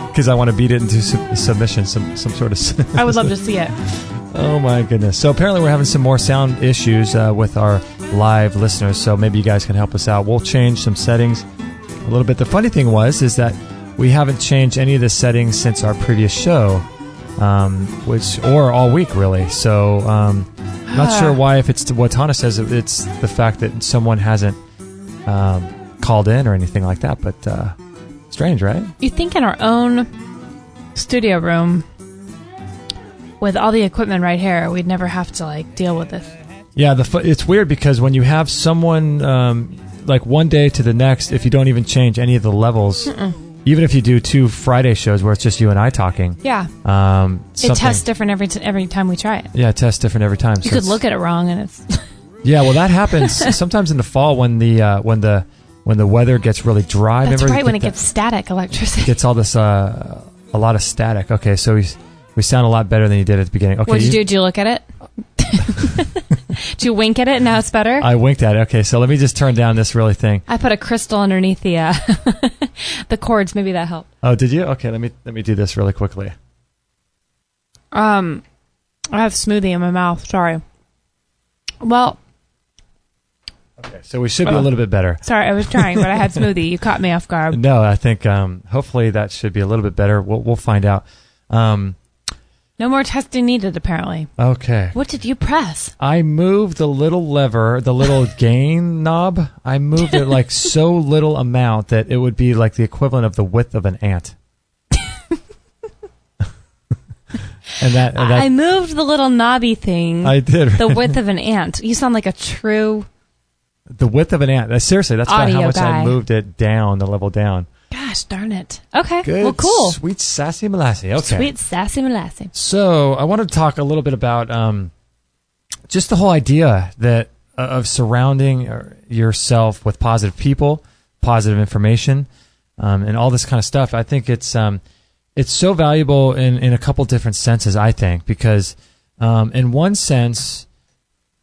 Because I want to beat it into submission, some sort of... I would love to see it. Oh my goodness. So apparently we're having some more sound issues with our live listeners, so maybe you guys can help us out. We'll change some settings a little bit. The funny thing is that we haven't changed any of the settings since our previous show. Or all week really. So not sure why. If it's what Tana says, it's the fact that someone hasn't called in or anything like that. But strange, right? You think in our own studio room with all the equipment right here, we'd never have to deal with this. Yeah, it's weird because when you have someone one day to the next, if you don't even change any of the levels. Even if you do 2 Friday shows where it's just you and I talking. Yeah. It tests different every time we try it. Yeah, it tests different every time. You could look at it wrong and it's... Yeah, well, that happens sometimes in the fall when the weather gets really dry. That's right, when it gets static electricity. It gets all this, a lot of static. Okay, so we sound a lot better than you did at the beginning. Okay, what did you do? Did you look at it? Did you wink at it and now it's better? I winked at it. Okay, so let me just turn down this really thing. I put a crystal underneath the the cords. Maybe that helped. Oh, did you? Okay, let me do this really quickly. I have smoothie in my mouth. Sorry. Well. Okay, so we should be a little bit better. Sorry, I was trying, but I had smoothie. You caught me off guard. No, I think hopefully that should be a little bit better. We'll find out. No more testing needed, apparently. Okay. What did you press? I moved the little lever, the little gain knob. I moved it so little amount that it would be like the equivalent of the width of an ant. I moved the little knobby thing. I did. The width of an ant. You sound like a true... The width of an ant. Seriously, that's about how much I moved it down, the level down. Gosh darn it. Okay. Good, well, cool. Sweet sassy molasses. Okay. Sweet sassy molasses. So I want to talk a little bit about just the whole idea that of surrounding yourself with positive people, positive information, and all this kind of stuff. I think it's so valuable in a couple different senses, I think, because in one sense,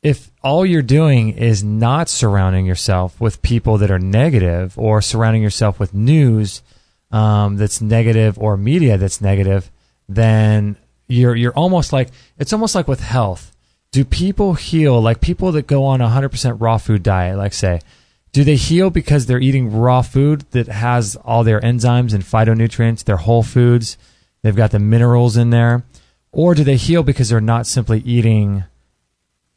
if all you're doing is not surrounding yourself with people that are negative or surrounding yourself with news that's negative or media that's negative, then you're almost like, it's almost like with health. Do people heal, like people that go on a 100% raw food diet, like say, do they heal because they're eating raw food that has all their enzymes and phytonutrients, their whole foods, they've got the minerals in there? Or do they heal because they're not simply eating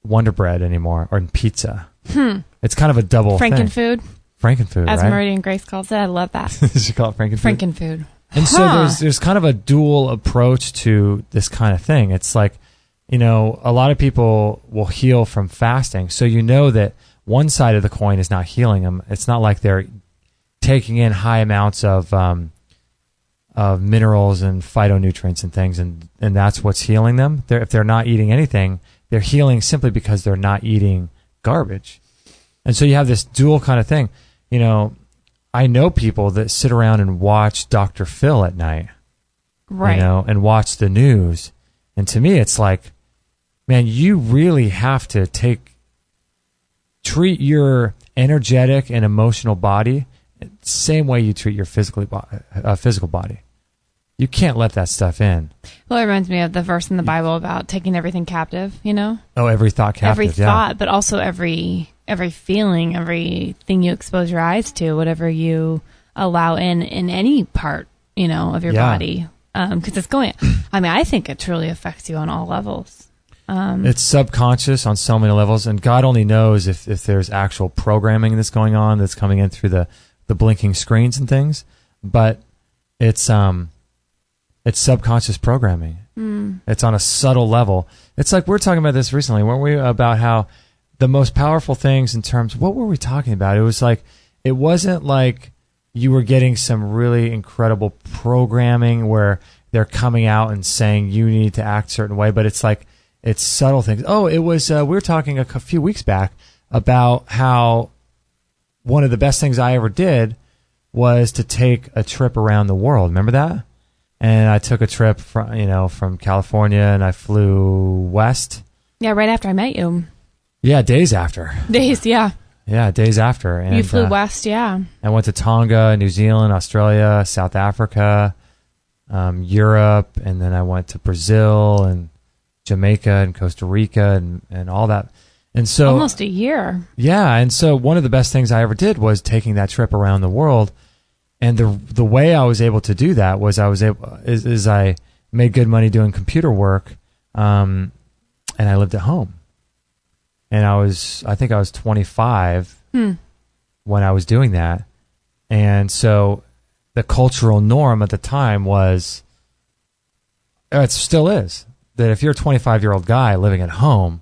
Wonder Bread anymore or pizza? It's kind of a double Frankenfood. Frankenfood, As right? Meridian Grace calls it. I love that. She call it Frankenfood? Frankenfood. And so there's kind of a dual approach to this kind of thing. It's like, a lot of people will heal from fasting. So that one side of the coin is not healing them. It's not like they're taking in high amounts of minerals and phytonutrients and things, and that's what's healing them. If they're not eating anything, they're healing simply because they're not eating garbage. And so you have this dual kind of thing. I know people that sit around and watch Dr. Phil at night, right? And watch the news. And to me, it's like, man, you really have to treat your energetic and emotional body the same way you treat your physical body. You can't let that stuff in. Well, it reminds me of the verse in the Bible about taking everything captive, Oh, every thought captive. Every thought, but also every feeling, everything you expose your eyes to, whatever you allow in any part, of your body. Because it's going, I think it truly affects you on all levels. It's subconscious on so many levels, and God only knows if there's actual programming that's going on that's coming in through the blinking screens and things. But it's subconscious programming. It's on a subtle level. It's like we were talking about this recently, weren't we? About how the most powerful things in terms, what were we talking about? It was like, it wasn't like you were getting some really incredible programming where they're coming out and saying you need to act a certain way, but it's like, it's subtle things. Oh, it was, we were talking a few weeks back about how one of the best things I ever did was to take a trip around the world. Remember that? And I took a trip from California, and I flew west. Yeah, right after I met you. Yeah, days after. Days, yeah. Yeah, days after. And you flew west, yeah. I went to Tonga, New Zealand, Australia, South Africa, Europe, and then I went to Brazil and Jamaica and Costa Rica and all that. And so almost a year. Yeah, and so one of the best things I ever did was taking that trip around the world. And the way I was able to do that was I made good money doing computer work, and I lived at home. And I think I was 25 when I was doing that. And so the cultural norm at the time was, it still is, that if you're a 25-year-old guy living at home,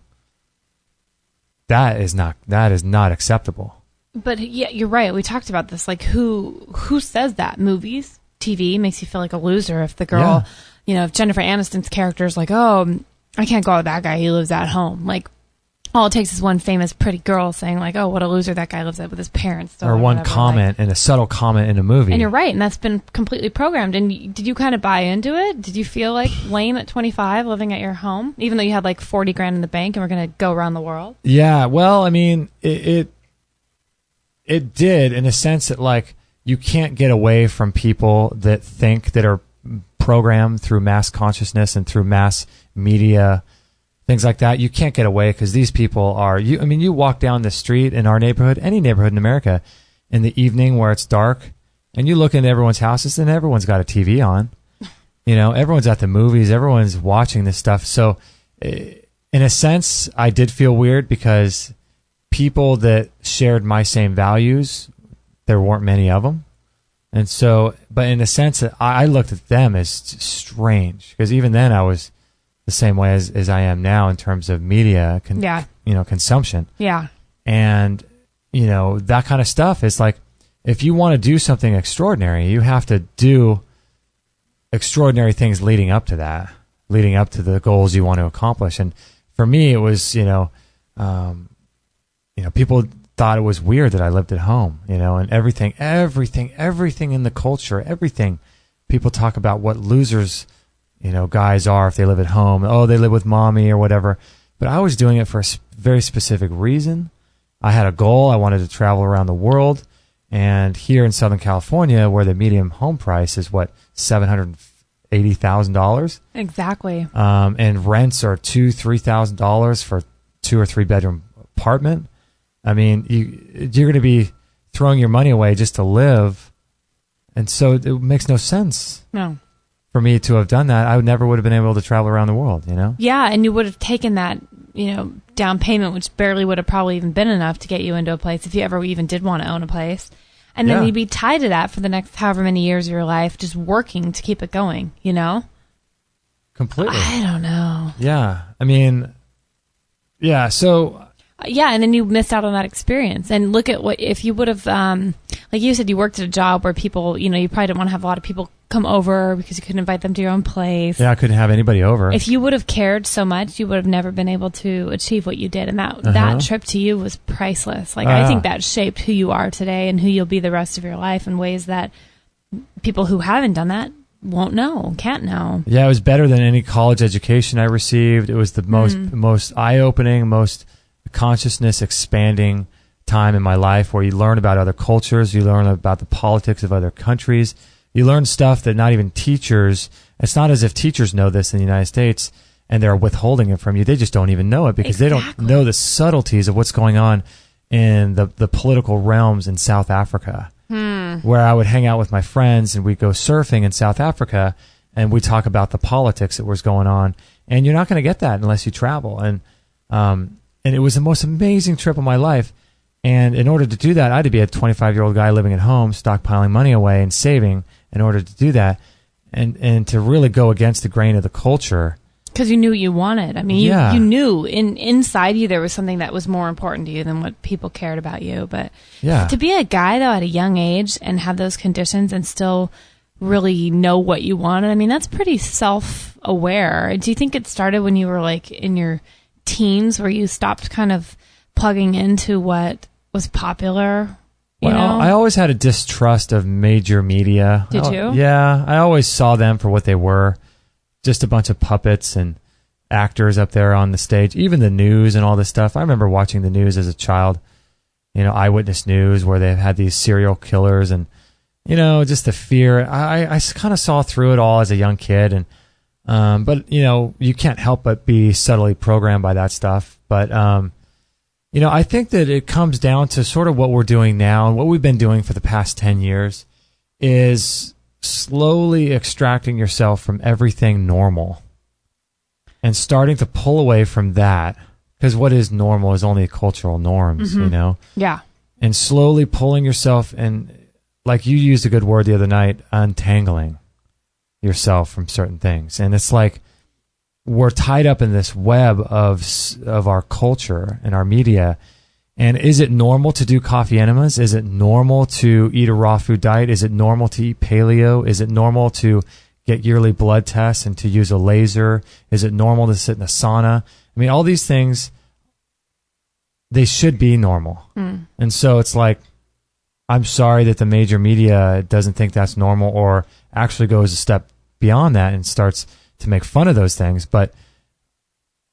that is not acceptable. But yeah, you're right. We talked about this. Like, who says that? Movies, TV makes you feel like a loser if the girl, if Jennifer Aniston's character is like, oh, I can't go out with that guy. He lives at home. Like, all it takes is one famous pretty girl saying like, oh, what a loser that guy lives at with his parents. Or one whatever. comment and a subtle comment in a movie. And you're right. And that's been completely programmed. And did you kind of buy into it? Did you feel like lame at 25 living at your home, even though you had like 40 grand in the bank and were going to go around the world? Yeah. Well, I mean, it did, in a sense that, like, you can't get away from people that are programmed through mass consciousness and through mass media, things like that. You can't get away because these people are, you walk down the street in our neighborhood, any neighborhood in America, in the evening where it's dark, and you look into everyone's houses and everyone's got a TV on. Everyone's at the movies, everyone's watching this stuff. So in a sense, I did feel weird because people that shared my same values, there weren't many of them. And so, but in a sense that I looked at them as strange, because even then I was the same way as I am now in terms of media, consumption. Yeah. And, that kind of stuff is like, if you want to do something extraordinary, you have to do extraordinary things leading up to that, leading up to the goals you want to accomplish. And for me, it was, people thought it was weird that I lived at home, and everything in the culture, everything. People talk about what losers, guys are if they live at home. Oh, they live with mommy or whatever. But I was doing it for a very specific reason. I had a goal. I wanted to travel around the world. And here in Southern California, where the median home price is $780,000. Exactly. And rents are $2,000-$3,000 for 2 or 3 bedroom apartment. I mean, you're going to be throwing your money away just to live. And so it makes no sense. No. For me to have done that, I never would have been able to travel around the world, Yeah, and you would have taken that, down payment, which barely would have probably even been enough to get you into a place if you ever even did want to own a place. And then you'd be tied to that for the next however many years of your life, just working to keep it going, Completely. I don't know. Yeah. I mean, yeah, so... Yeah, and then you missed out on that experience. And look at what, if you would have, like you said, you worked at a job where people, you probably didn't want to have a lot of people come over because you couldn't invite them to your own place. Yeah, I couldn't have anybody over. If you would have cared so much, you would have never been able to achieve what you did. And that trip to you was priceless. Like, I think that shaped who you are today and who you'll be the rest of your life in ways that people who haven't done that won't know, can't know. Yeah, it was better than any college education I received. It was the most eye-opening, most consciousness expanding time in my life, where you learn about other cultures, you learn about the politics of other countries, you learn stuff that not even teachers, it's not as if teachers know this in the United States and they're withholding it from you. They just don't even know it because they don't know the subtleties of what's going on in the political realms in South Africa, where I would hang out with my friends and we'd go surfing in South Africa and we talk about the politics that was going on. And you're not going to get that unless you travel. And it was the most amazing trip of my life. And in order to do that, I had to be a 25-year-old guy living at home, stockpiling money away and saving in order to do that. And to really go against the grain of the culture. Because you knew what you wanted. I mean, you knew inside you there was something that was more important to you than what people cared about you. But to be a guy, though, at a young age and have those conditions and still really know what you wanted, I mean, that's pretty self-aware. Do you think it started when you were like in your teens, where you stopped kind of plugging into what was popular? I always had a distrust of major media. Did you? Yeah, I always saw them for what they were, just a bunch of puppets and actors up there on the stage. Even the news and all this stuff. I remember watching the news as a child, Eyewitness News, where they had these serial killers and, just the fear. I kind of saw through it all as a young kid. And but, you can't help but be subtly programmed by that stuff. But, I think that it comes down to sort of what we're doing now, and what we've been doing for the past 10 years is slowly extracting yourself from everything normal and starting to pull away from that, because what is normal is only cultural norms, Yeah. And slowly pulling yourself, and like you used a good word the other night, untangling yourself from certain things. And it's like we're tied up in this web of our culture and our media. And is it normal to do coffee enemas? Is it normal to eat a raw food diet? Is it normal to eat paleo? Is it normal to get yearly blood tests and to use a laser? Is it normal to sit in a sauna? I mean, all these things, they should be normal. And so it's like, I'm sorry that the major media doesn't think that's normal, or actually goes a step beyond that and starts to make fun of those things. But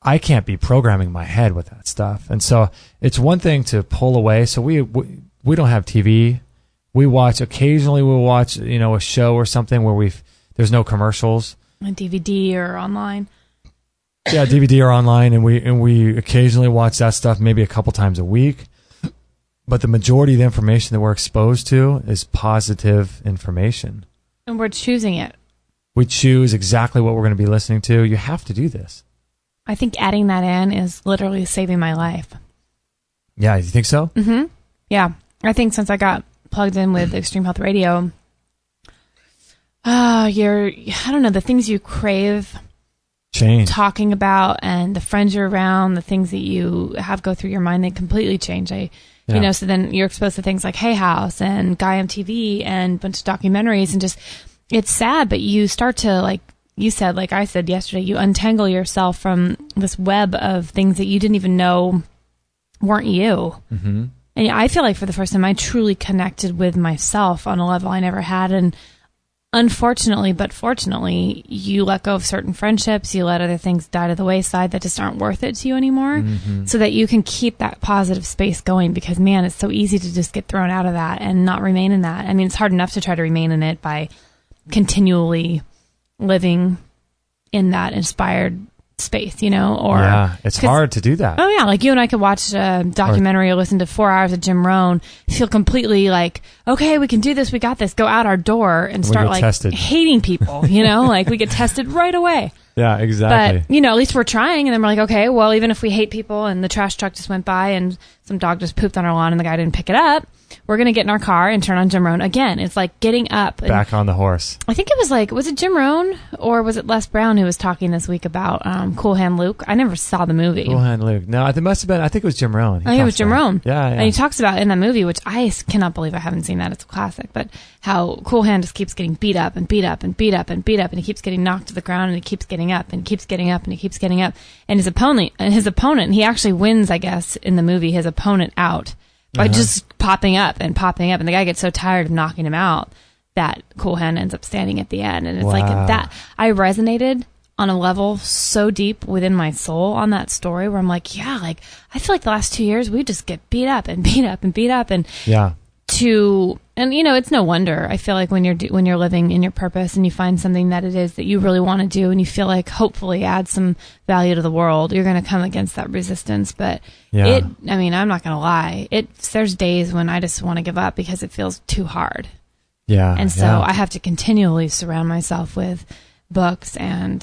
I can't be programming my head with that stuff. And so it's one thing to pull away. So we don't have TV. We watch, occasionally we'll watch, a show or something where there's no commercials. On DVD or online. Yeah, DVD or online, and we occasionally watch that stuff maybe a couple times a week. But the majority of the information that we're exposed to is positive information. And we're choosing it. We choose exactly what we're going to be listening to. You have to do this. I think adding that in is literally saving my life. Yeah, you think so? Mm-hmm. Yeah. I think since I got plugged in with Extreme Health Radio, I don't know, the things you crave talking about, and the friends you're around, the things that you have go through your mind, they completely change. So then you're exposed to things like Hay House and Guy MTV and a bunch of documentaries, and just, it's sad, but you start to, like you said, like I said yesterday, you untangle yourself from this web of things that you didn't even know weren't you. Mm-hmm. And I feel like for the first time, I truly connected with myself on a level I never had. And unfortunately, but fortunately, you let go of certain friendships, you let other things die to the wayside that just aren't worth it to you anymore, so that you can keep that positive space going, because, man, it's so easy to just get thrown out of that and not remain in that. I mean, it's hard enough to try to remain in it by continually living in that inspired space, or it's hard to do that. Oh yeah, like you and I could watch a documentary or listen to 4 hours of Jim Rohn, feel completely like, okay, we can do this, we got this, go out our door and start like hating people, like we get tested right away. Yeah, exactly. But at least we're trying, and then we're like, okay, well, even if we hate people and the trash truck just went by and some dog just pooped on our lawn and the guy didn't pick it up, we're going to get in our car and turn on Jim Rohn again. It's like getting up. Back on the horse. I think it was it Jim Rohn or was it Les Brown who was talking this week about Cool Hand Luke? I never saw the movie. Cool Hand Luke. No, it must have been, I think it was Jim Rohn. I think it was Jim Rohn. Yeah. And he talks about in that movie, which I cannot believe I haven't seen that. It's a classic. But how Cool Hand just keeps getting beat up and beat up and beat up and beat up, and he keeps getting knocked to the ground, and he keeps getting up and keeps getting up and he keeps getting up. And his opponent, he actually wins, I guess, in the movie, his opponent out by just popping up. And the guy gets so tired of knocking him out that Cool Hand ends up standing at the end. And it's like that. I resonated on a level so deep within my soul on that story, where I'm like, yeah, like I feel like the last 2 years we just get beat up and beat up and beat up, and it's no wonder. I feel like when you're living in your purpose and you find something that it is that you really want to do, and you feel like hopefully add some value to the world, you're going to come against that resistance. But I'm not going to lie. There's days when I just want to give up because it feels too hard. Yeah. And so I have to continually surround myself with books and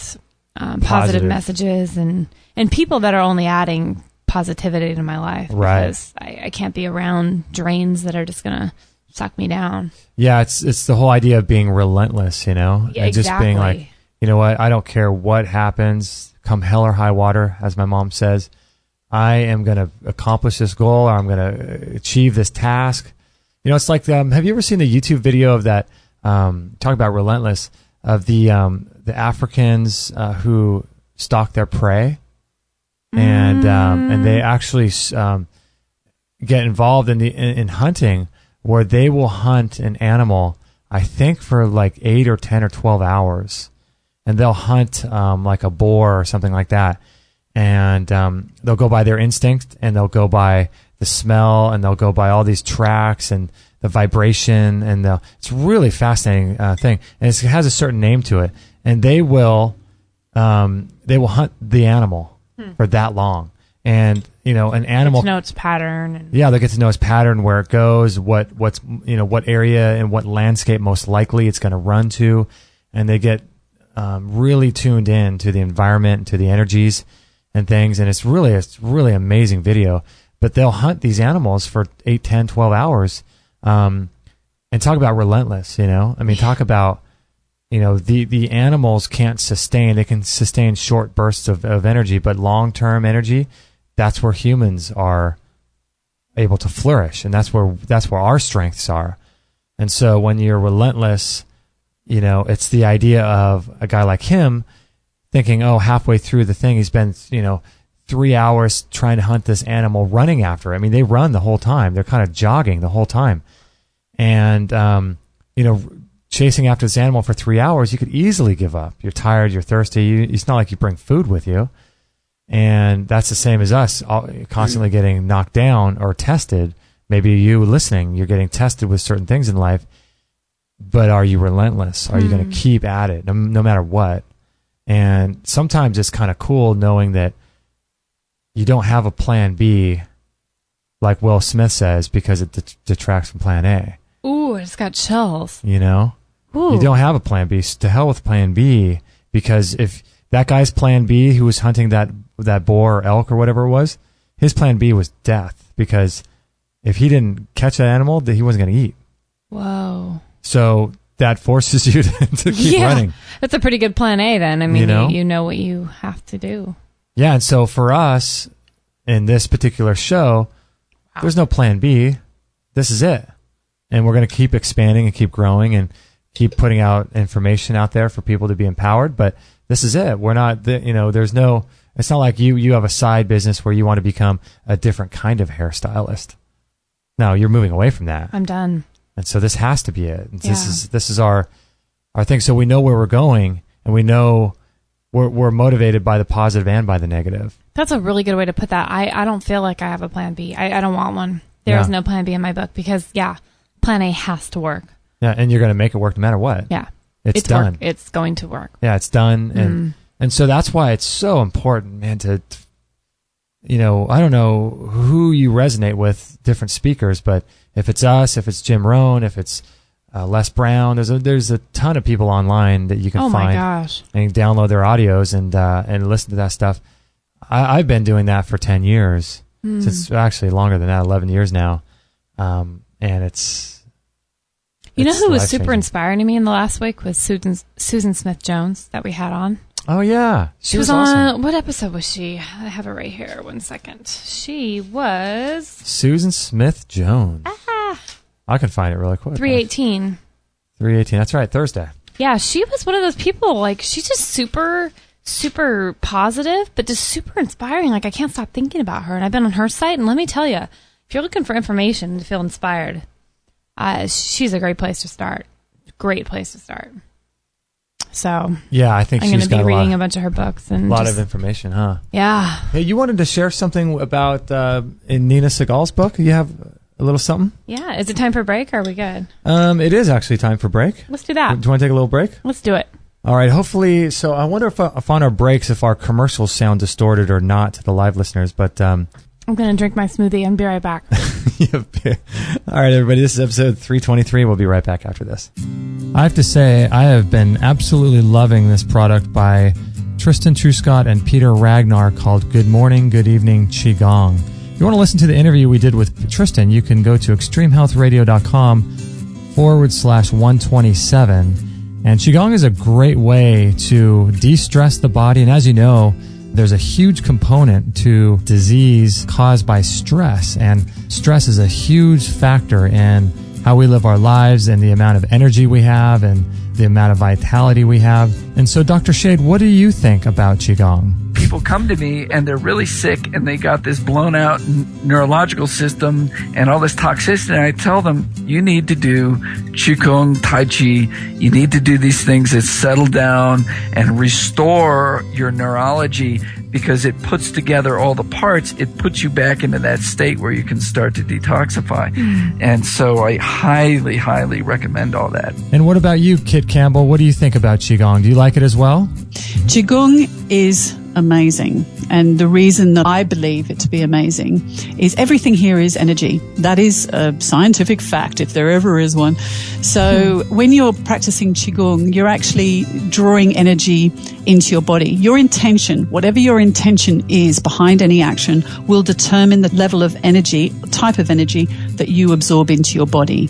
positive messages and people that are only adding positivity to my life. Right. Because I can't be around drains that are just going to suck me down. Yeah, it's the whole idea of being relentless, Yeah, and just being like, you know what, I don't care what happens, come hell or high water, as my mom says, I am going to accomplish this goal, or I'm going to achieve this task. It's like, have you ever seen the YouTube video of that, talk about Relentless, of the Africans who stalk their prey, and they actually get involved in hunting, where they will hunt an animal, I think for like 8 or 10 or 12 hours, and they'll hunt like a boar or something like that, and they'll go by their instinct, and they'll go by the smell, and they'll go by all these tracks and the vibration, and it's a really fascinating thing, and it has a certain name to it, and they will hunt the animal for that long. And an animal get to know its pattern. They'll get to know its pattern, where it goes, what area and what landscape most likely it's going to run to, and they get really tuned in to the environment and to the energies and things. And it's really amazing video. But they'll hunt these animals for 8, 10, 12 hours, and talk about relentless. Talk about the animals can't sustain. They can sustain short bursts of energy, but long term energy, that's where humans are able to flourish, and that's where our strengths are. And so when you're relentless, it's the idea of a guy like him thinking, oh, halfway through the thing, he's been 3 hours trying to hunt this animal, running after it. They run the whole time. They're kind of jogging the whole time, and chasing after this animal for 3 hours, you could easily give up. You're tired, you're thirsty. It's not like you bring food with you. And that's the same as us, constantly getting knocked down or tested. Maybe you listening, you're getting tested with certain things in life, but are you relentless? Are you going to keep at it no matter what? And sometimes it's kind of cool knowing that you don't have a plan B, like Will Smith says, because it detracts from plan A. Ooh, I just got chills. You don't have a plan B. To hell with plan B, because if that guy's plan B, who was hunting that boar or elk or whatever it was, his plan B was death, because if he didn't catch that animal, he wasn't going to eat. Whoa. So that forces you to keep running. That's a pretty good plan A then. I mean, you know what you have to do. Yeah, and so for us in this particular show, there's no plan B. This is it. And we're going to keep expanding and keep growing and keep putting out information out there for people to be empowered. But this is it. We're not, there's no, it's not like you have a side business where you want to become a different kind of hairstylist. No, you're moving away from that. I'm done. And so this has to be it. This is our thing. So we know where we're going, and we know we're motivated by the positive and by the negative. That's a really good way to put that. I don't feel like I have a plan B. I don't want one. There is no plan B in my book because, plan A has to work. Yeah, and you're going to make it work no matter what. Yeah. It's done. It's going to work. Yeah, it's done. And so that's why it's so important, man, to, I don't know who you resonate with, different speakers, but if it's us, if it's Jim Rohn, if it's Les Brown, there's a ton of people online that you can find. Oh my gosh. And download their audios and listen to that stuff. I've been doing that for 10 years. It's actually longer than that, 11 years now. And it's... You know who was super inspiring to me in the last week was Susan Smith-Jones that we had on. Oh, yeah. She was awesome. on... What episode was she? I have it right here. 1 second. She was... Susan Smith-Jones. I can find it really quick. 318. 318. That's right. Thursday. Yeah, she was one of those people, like, she's just super, super positive, but just super inspiring. Like, I can't stop thinking about her. And I've been on her site, and let me tell you, if you're looking for information to feel inspired, she's a great place to start. Great place to start. So yeah, I think I'm going to be reading a bunch of her books and a lot of information, huh? Yeah. Hey, you wanted to share something about in Nina Segal's book? You have a little something? Yeah. Is it time for a break? Or are we good? It is actually time for break. Let's do that. Do you want to take a little break? Let's do it. All right. Hopefully, so I wonder if on our breaks if our commercials sound distorted or not to the live listeners, but I'm going to drink my smoothie and be right back. All right, everybody, this is episode 323. We'll be right back after this. I have to say, I have been absolutely loving this product by Tristan Truscott and Peter Ragnar called Good Morning, Good Evening Qigong. If you want to listen to the interview we did with Tristan, you can go to extremehealthradio.com/127. And Qigong is a great way to de-stress the body. And as you know, there's a huge component to disease caused by stress, and stress is a huge factor in how we live our lives and the amount of energy we have and the amount of vitality we have. And so, Dr. Shade, what do you think about Qigong? People come to me and they're really sick and they got this blown out neurological system and all this toxicity. And I tell them, you need to do Qigong, Tai Chi. You need to do these things that settle down and restore your neurology, because it puts together all the parts. It puts you back into that state where you can start to detoxify. And so I highly, highly recommend all that. And what about you, Kit Campbell? What do you think about Qigong? Do you like it as well? Qigong is amazing. And the reason that I believe it to be amazing is everything here is energy. That is a scientific fact, if there ever is one. So when you're practicing Qigong, you're actually drawing energy into your body. Your intention, whatever your intention is behind any action, will determine the level of energy, type of energy that you absorb into your body.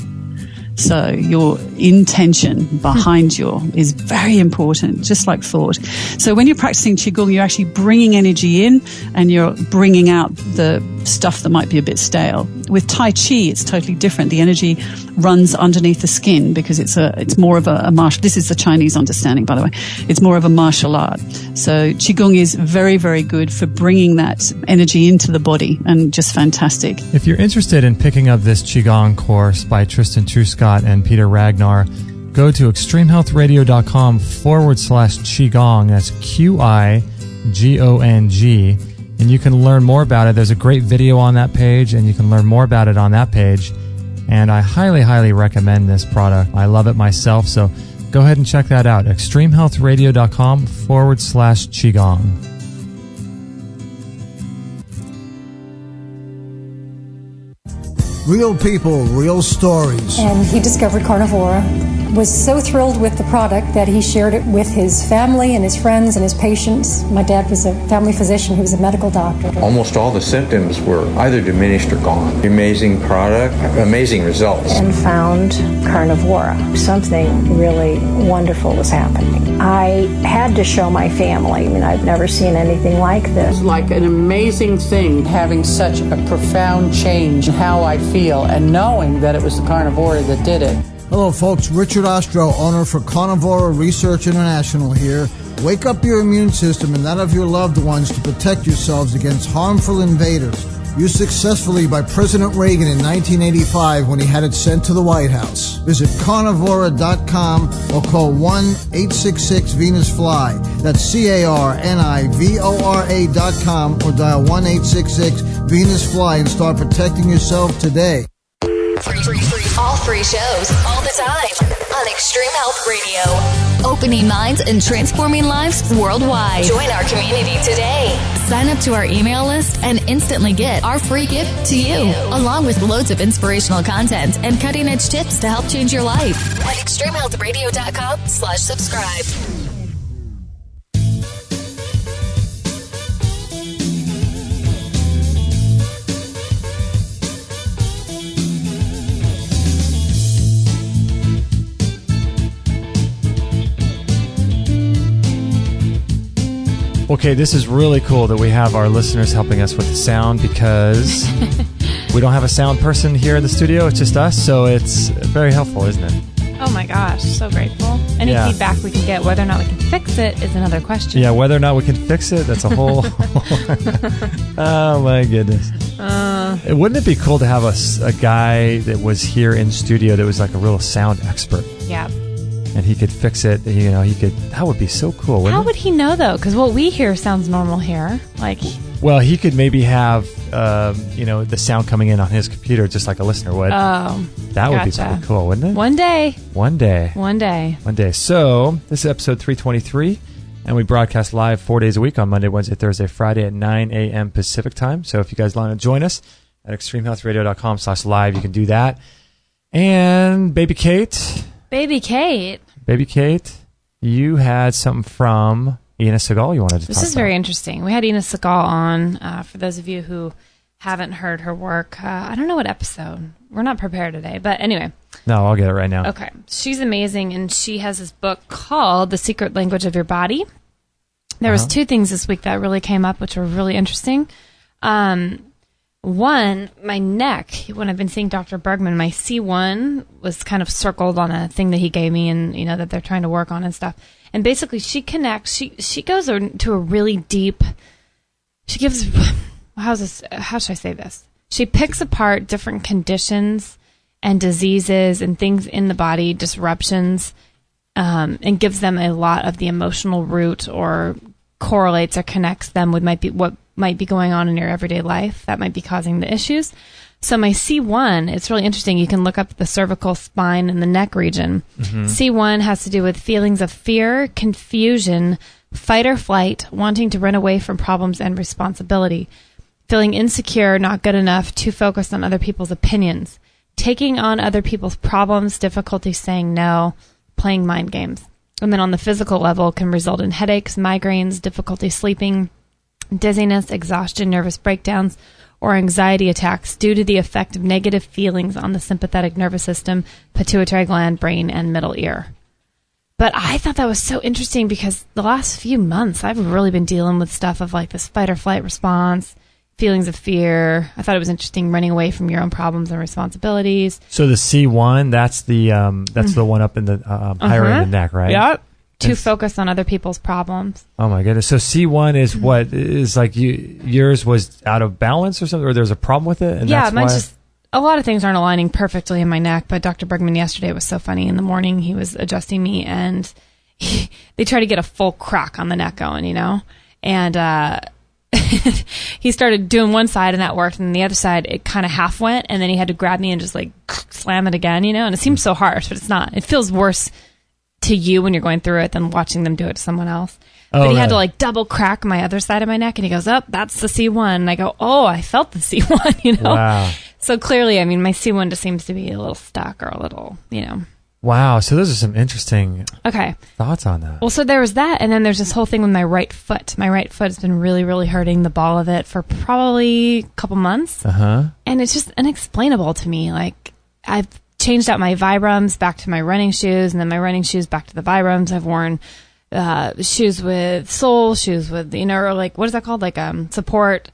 So your intention behind is very important, just like thought. So when you're practicing Qigong, you're actually bringing energy in and you're bringing out the stuff that might be a bit stale. With Tai Chi, it's totally different. The energy runs underneath the skin because it's more of a martial. This is the Chinese understanding, by the way. It's more of a martial art. So Qigong is very, very good for bringing that energy into the body, and just fantastic. If you're interested in picking up this Qigong course by Tristan Truscott and Peter Ragnar, go to extremehealthradio.com/Qigong. That's QIGONG. And you can learn more about it. There's a great video on that page, and you can learn more about it on that page. And I highly, highly recommend this product. I love it myself. So go ahead and check that out. extremehealthradio.com/Qigong. Real people, real stories. And he discovered carnivora. was so thrilled with the product that he shared it with his family and his friends and his patients. My dad was a family physician who was a medical doctor. Almost all the symptoms were either diminished or gone. Amazing product, amazing results. And found Carnivora. Something really wonderful was happening. I had to show my family. I mean, I've never seen anything like this. It's like an amazing thing having such a profound change in how I feel and knowing that it was the Carnivora that did it. Hello, folks. Richard Ostro, owner for Carnivora Research International here. Wake up your immune system and that of your loved ones to protect yourselves against harmful invaders. Used successfully by President Reagan in 1985 when he had it sent to the White House. Visit carnivora.com or call 1-866-VENUS-FLY. That's CARNIVORA.com or dial 1-866-VENUS-FLY and start protecting yourself today. All free shows, all the time on Extreme Health Radio. Opening minds and transforming lives worldwide. Join our community today. Sign up to our email list and instantly get our free gift to you, along with loads of inspirational content and cutting-edge tips to help change your life at extremehealthradio.com/subscribe. Okay, this is really cool that we have our listeners helping us with the sound because we don't have a sound person here in the studio. It's just us, so it's very helpful, isn't it? Oh my gosh, so grateful. Any feedback we can get, whether or not we can fix it, is another question. Yeah, whether or not we can fix it, that's a whole... Oh my goodness. Wouldn't it be cool to have a guy that was here in studio that was like a real sound expert? Yeah. And he could fix it, you know, that would be so cool, wouldn't it? How would he know, though? Because what we hear sounds normal here. Well, he could maybe have, the sound coming in on his computer just like a listener would. Oh, that would be pretty cool, wouldn't it? One day. So, this is episode 323, and we broadcast live 4 days a week on Monday, Wednesday, Thursday, Friday at 9 a.m. Pacific time. So, if you guys want to join us at extremehealthradio.com/live, you can do that. And Baby Kate, you had something from Ina Segal you wanted to talk about. This is very interesting. We had Ina Segal on. For those of you who haven't heard her work, I don't know what episode. We're not prepared today, but anyway. No, I'll get it right now. Okay. She's amazing, and she has this book called The Secret Language of Your Body. There was two things this week that really came up, which were really interesting. One, my neck, when I've been seeing Dr. Bergman, my C1 was kind of circled on a thing that he gave me and, that they're trying to work on and stuff. And basically she connects, she goes to a really deep, she gives, how should I say this? She picks apart different conditions and diseases and things in the body, disruptions, and gives them a lot of the emotional root or correlates or connects them with what might be going on in your everyday life that might be causing the issues. So my C1, it's really interesting. You can look up the cervical spine and the neck region. Mm-hmm. C1 has to do with feelings of fear, confusion, fight or flight, wanting to run away from problems and responsibility, feeling insecure, not good enough, too focused on other people's opinions, taking on other people's problems, difficulty saying no, playing mind games. And then on the physical level, can result in headaches, migraines, difficulty sleeping, dizziness, exhaustion, nervous breakdowns, or anxiety attacks due to the effect of negative feelings on the sympathetic nervous system, pituitary gland, brain, and middle ear. But I thought that was so interesting because the last few months, I've really been dealing with stuff of like this fight or flight response, feelings of fear. I thought it was interesting running away from your own problems and responsibilities. So the C1, that's the one up in the higher in the neck, right? Yep. Too focused on other people's problems. Oh my goodness. So C1 is what is like yours was out of balance or something, or there's a problem with it? And yeah, mine's just a lot of things aren't aligning perfectly in my neck. But Dr. Bergman yesterday was so funny. In the morning, he was adjusting me, and they try to get a full crack on the neck going, and he started doing one side and that worked, and the other side it kind of half went, and then he had to grab me and just like slam it again, and it seems so harsh, but it's not. It feels worse to you when you're going through it than watching them do it to someone else. But he had to like double crack my other side of my neck, and he goes, that's the C1. And I go, I felt the C1, Wow. So clearly, I mean, my C1 just seems to be a little stuck or a little, Wow. So those are some interesting thoughts on that. Well, so there was that, and then there's this whole thing with my right foot. My right foot has been really, really hurting, the ball of it, for probably a couple months. And it's just unexplainable to me. Like, I've changed out my Vibrams back to my running shoes, and then my running shoes back to the Vibrams. I've worn shoes with soles, shoes with, or like, what is that called? Like support,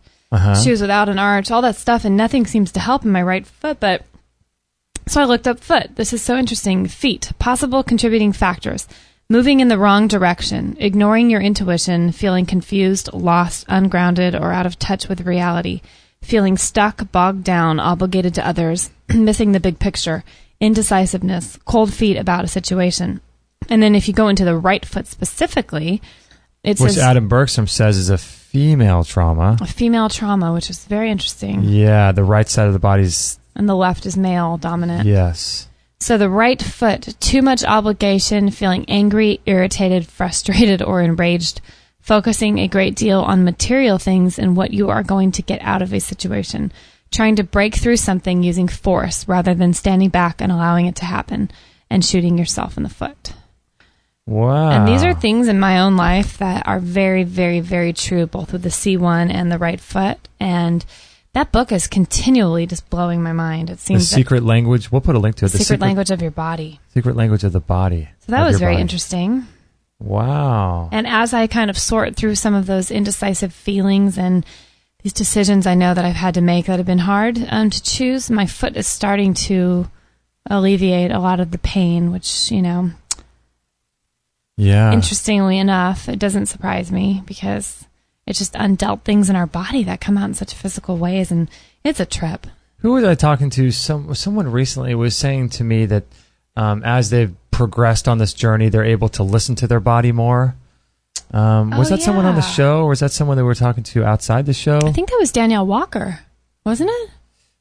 shoes without an arch, all that stuff, and nothing seems to help in my right foot. But so I looked up foot. This is so interesting. Feet, possible contributing factors: moving in the wrong direction, ignoring your intuition, feeling confused, lost, ungrounded, or out of touch with reality, feeling stuck, bogged down, obligated to others, missing the big picture, indecisiveness, cold feet about a situation. And then if you go into the right foot specifically, it says... Which Adam Bergstrom says is a female trauma. A female trauma, which is very interesting. Yeah, the right side of the body's... And the left is male dominant. Yes. So the right foot, too much obligation, feeling angry, irritated, frustrated, or enraged, focusing a great deal on material things and what you are going to get out of a situation, trying to break through something using force rather than standing back and allowing it to happen, and shooting yourself in the foot. Wow. And these are things in my own life that are very, very, very true, both with the C1 and the right foot. And that book is continually just blowing my mind. It seems The Secret Language. We'll put a link to it. The Secret Language of Your Body. Secret Language of the Body. So that was very interesting. Wow. And as I kind of sort through some of those indecisive feelings and these decisions I know that I've had to make that have been hard to choose, my foot is starting to alleviate a lot of the pain, which, interestingly enough, it doesn't surprise me because it's just undealt things in our body that come out in such physical ways, and it's a trip. Who was I talking to? Someone recently was saying to me that as they've progressed on this journey, they're able to listen to their body more. Was that someone on the show, or was that someone that we were talking to outside the show? I think that was Danielle Walker, wasn't it?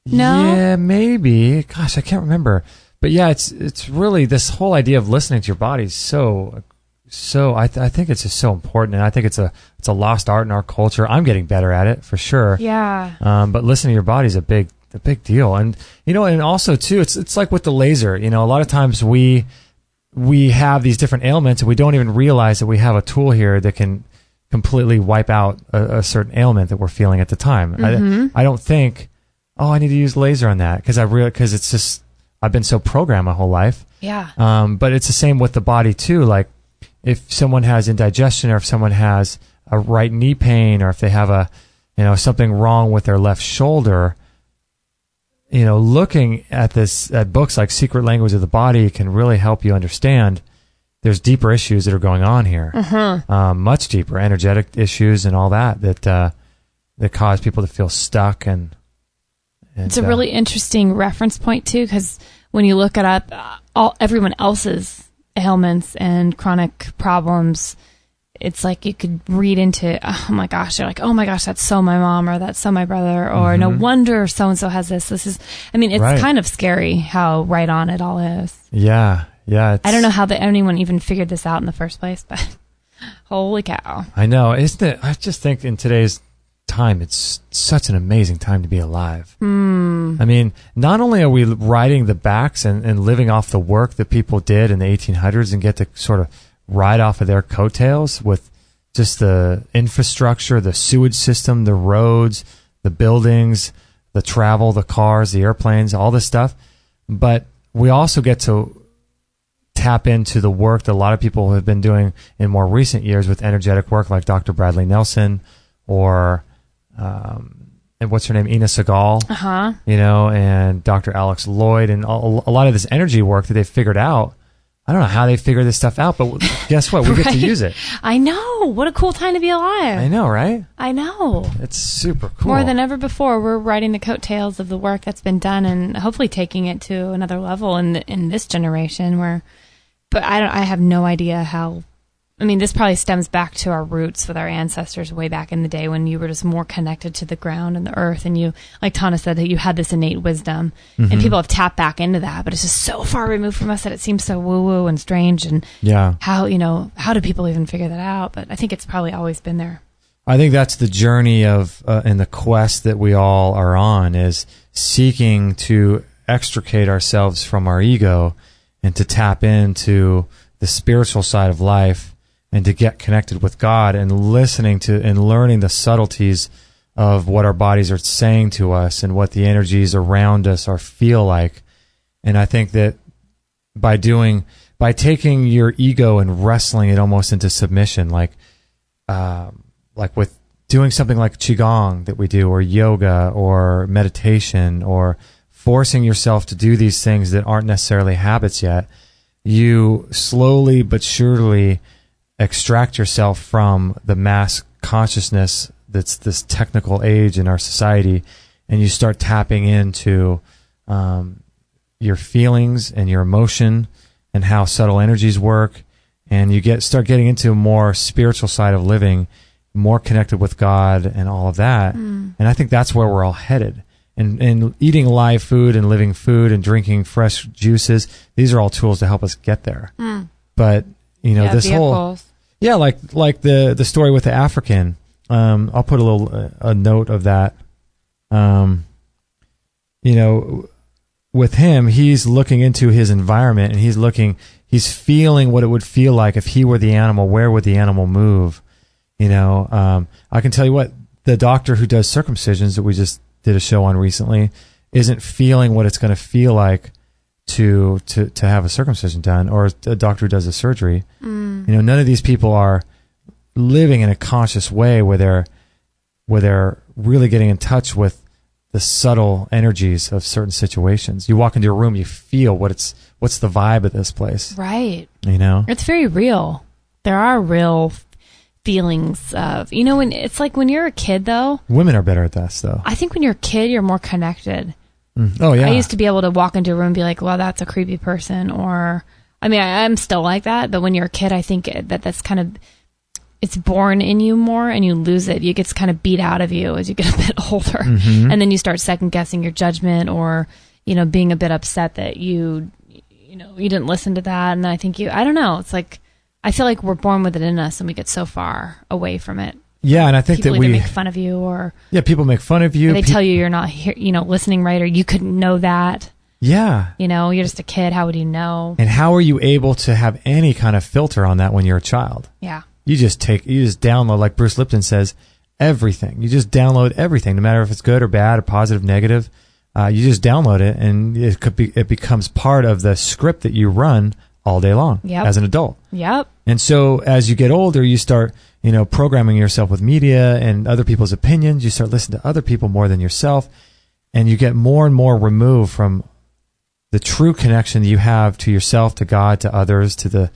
No? Yeah, maybe. Gosh, I can't remember. But yeah, it's really this whole idea of listening to your body is so I think it's just so important, and I think it's a lost art in our culture. I'm getting better at it for sure. Yeah. But listening to your body is a big deal, and and also too, it's like with the laser. A lot of times we have these different ailments, and we don't even realize that we have a tool here that can completely wipe out a certain ailment that we're feeling at the time. Mm-hmm. I don't think, I need to use laser on that because it's just I've been so programmed my whole life. Yeah. But it's the same with the body too. Like if someone has indigestion, or if someone has a right knee pain, or if they have something wrong with their left shoulder, looking at books like Secret Language of the Body can really help you understand there's deeper issues that are going on here. Much deeper, energetic issues and all that cause people to feel stuck. And it's a really interesting reference point too, because when you look it up, everyone else's ailments and chronic problems, it's like you could read into, oh my gosh, you're like, oh my gosh, that's so my mom, or that's so my brother, or no wonder so-and-so has this. It's kind of scary how right on it all is. Yeah. I don't know how anyone even figured this out in the first place, but holy cow. I know, isn't it? I just think in today's time, it's such an amazing time to be alive. Not only are we riding the backs and living off the work that people did in the 1800s and get to sort of ride off of their coattails with just the infrastructure, the sewage system, the roads, the buildings, the travel, the cars, the airplanes, all this stuff. But we also get to tap into the work that a lot of people have been doing in more recent years with energetic work, like Dr. Bradley Nelson, or and what's her name, Ina Segal, and Dr. Alex Lloyd, and a lot of this energy work that they've figured out. I don't know how they figure this stuff out, but guess what? We get to use it. I know. What a cool time to be alive. I know, right? I know. It's super cool. More than ever before, we're riding the coattails of the work that's been done, and hopefully taking it to another level in this generation. But I have no idea how. This probably stems back to our roots with our ancestors way back in the day when you were just more connected to the ground and the earth, and you, like Tana said, that you had this innate wisdom, and people have tapped back into that, but it's just so far removed from us that it seems so woo-woo and strange, and how do people even figure that out? But I think it's probably always been there. I think that's the journey of and the quest that we all are on, is seeking to extricate ourselves from our ego and to tap into the spiritual side of life and to get connected with God and listening to and learning the subtleties of what our bodies are saying to us and what the energies around us are feel like. And I think that by taking your ego and wrestling it almost into submission, like with doing something like Qigong that we do, or yoga, or meditation, or forcing yourself to do these things that aren't necessarily habits yet, you slowly but surely extract yourself from the mass consciousness that's this technical age in our society, and you start tapping into your feelings and your emotion and how subtle energies work, and you start getting into a more spiritual side of living, more connected with God and all of that. And I think that's where we're all headed. And eating live food and living food and drinking fresh juices, these are all tools to help us get there. But this vehicles. like the story with the African. I'll put a note of that. With him, he's looking into his environment, and he's feeling what it would feel like if he were the animal. Where would the animal move? I can tell you what, the doctor who does circumcisions that we just did a show on recently isn't feeling what it's going to feel like to have a circumcision done, or a doctor who does a surgery. None of these people are living in a conscious way where they're really getting in touch with the subtle energies of certain situations. You walk into a room, you feel what's the vibe of this place. Right. It's very real. There are real feelings of, when you're a kid, though. Women are better at that, though. I think when you're a kid, you're more connected. Oh, yeah. I used to be able to walk into a room and be like, well, that's a creepy person. Or, I'm still like that. But when you're a kid, I think that's kind of, it's born in you more, and you lose it. It gets kind of beat out of you as you get a bit older. And then you start second guessing your judgment, or, being a bit upset that you didn't listen to that. And I think I don't know. It's like, I feel like we're born with it in us, and we get so far away from it. Yeah, and I think people that either make fun of you, or people make fun of you. Or they tell you you're not listening right, or you couldn't know that. Yeah, you're just a kid. How would you know? And how are you able to have any kind of filter on that when you're a child? Yeah, you just download, like Bruce Lipton says, everything. You just download everything, no matter if it's good or bad or positive, negative. You just download it, and it becomes part of the script that you run all day long as an adult. Yep. And so as you get older, you start, programming yourself with media and other people's opinions. You start listening to other people more than yourself, and you get more and more removed from the true connection that you have to yourself, to God, to others, to the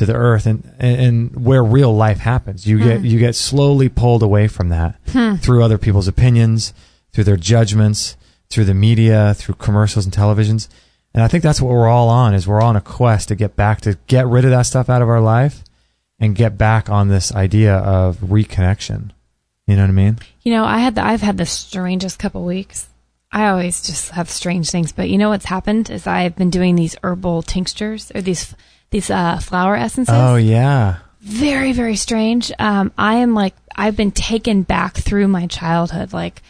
earth, and where real life happens. You get slowly pulled away from that through other people's opinions, through their judgments, through the media, through commercials and televisions. And I think that's what we're all on, is we're on a quest to get rid of that stuff out of our life and get back on this idea of reconnection. You know what I mean? I've had the strangest couple weeks. I always just have strange things, but what's happened is I've been doing these herbal tinctures, or these flower essences. Oh, yeah. Very, very strange. I've been taken back through my childhood. Like,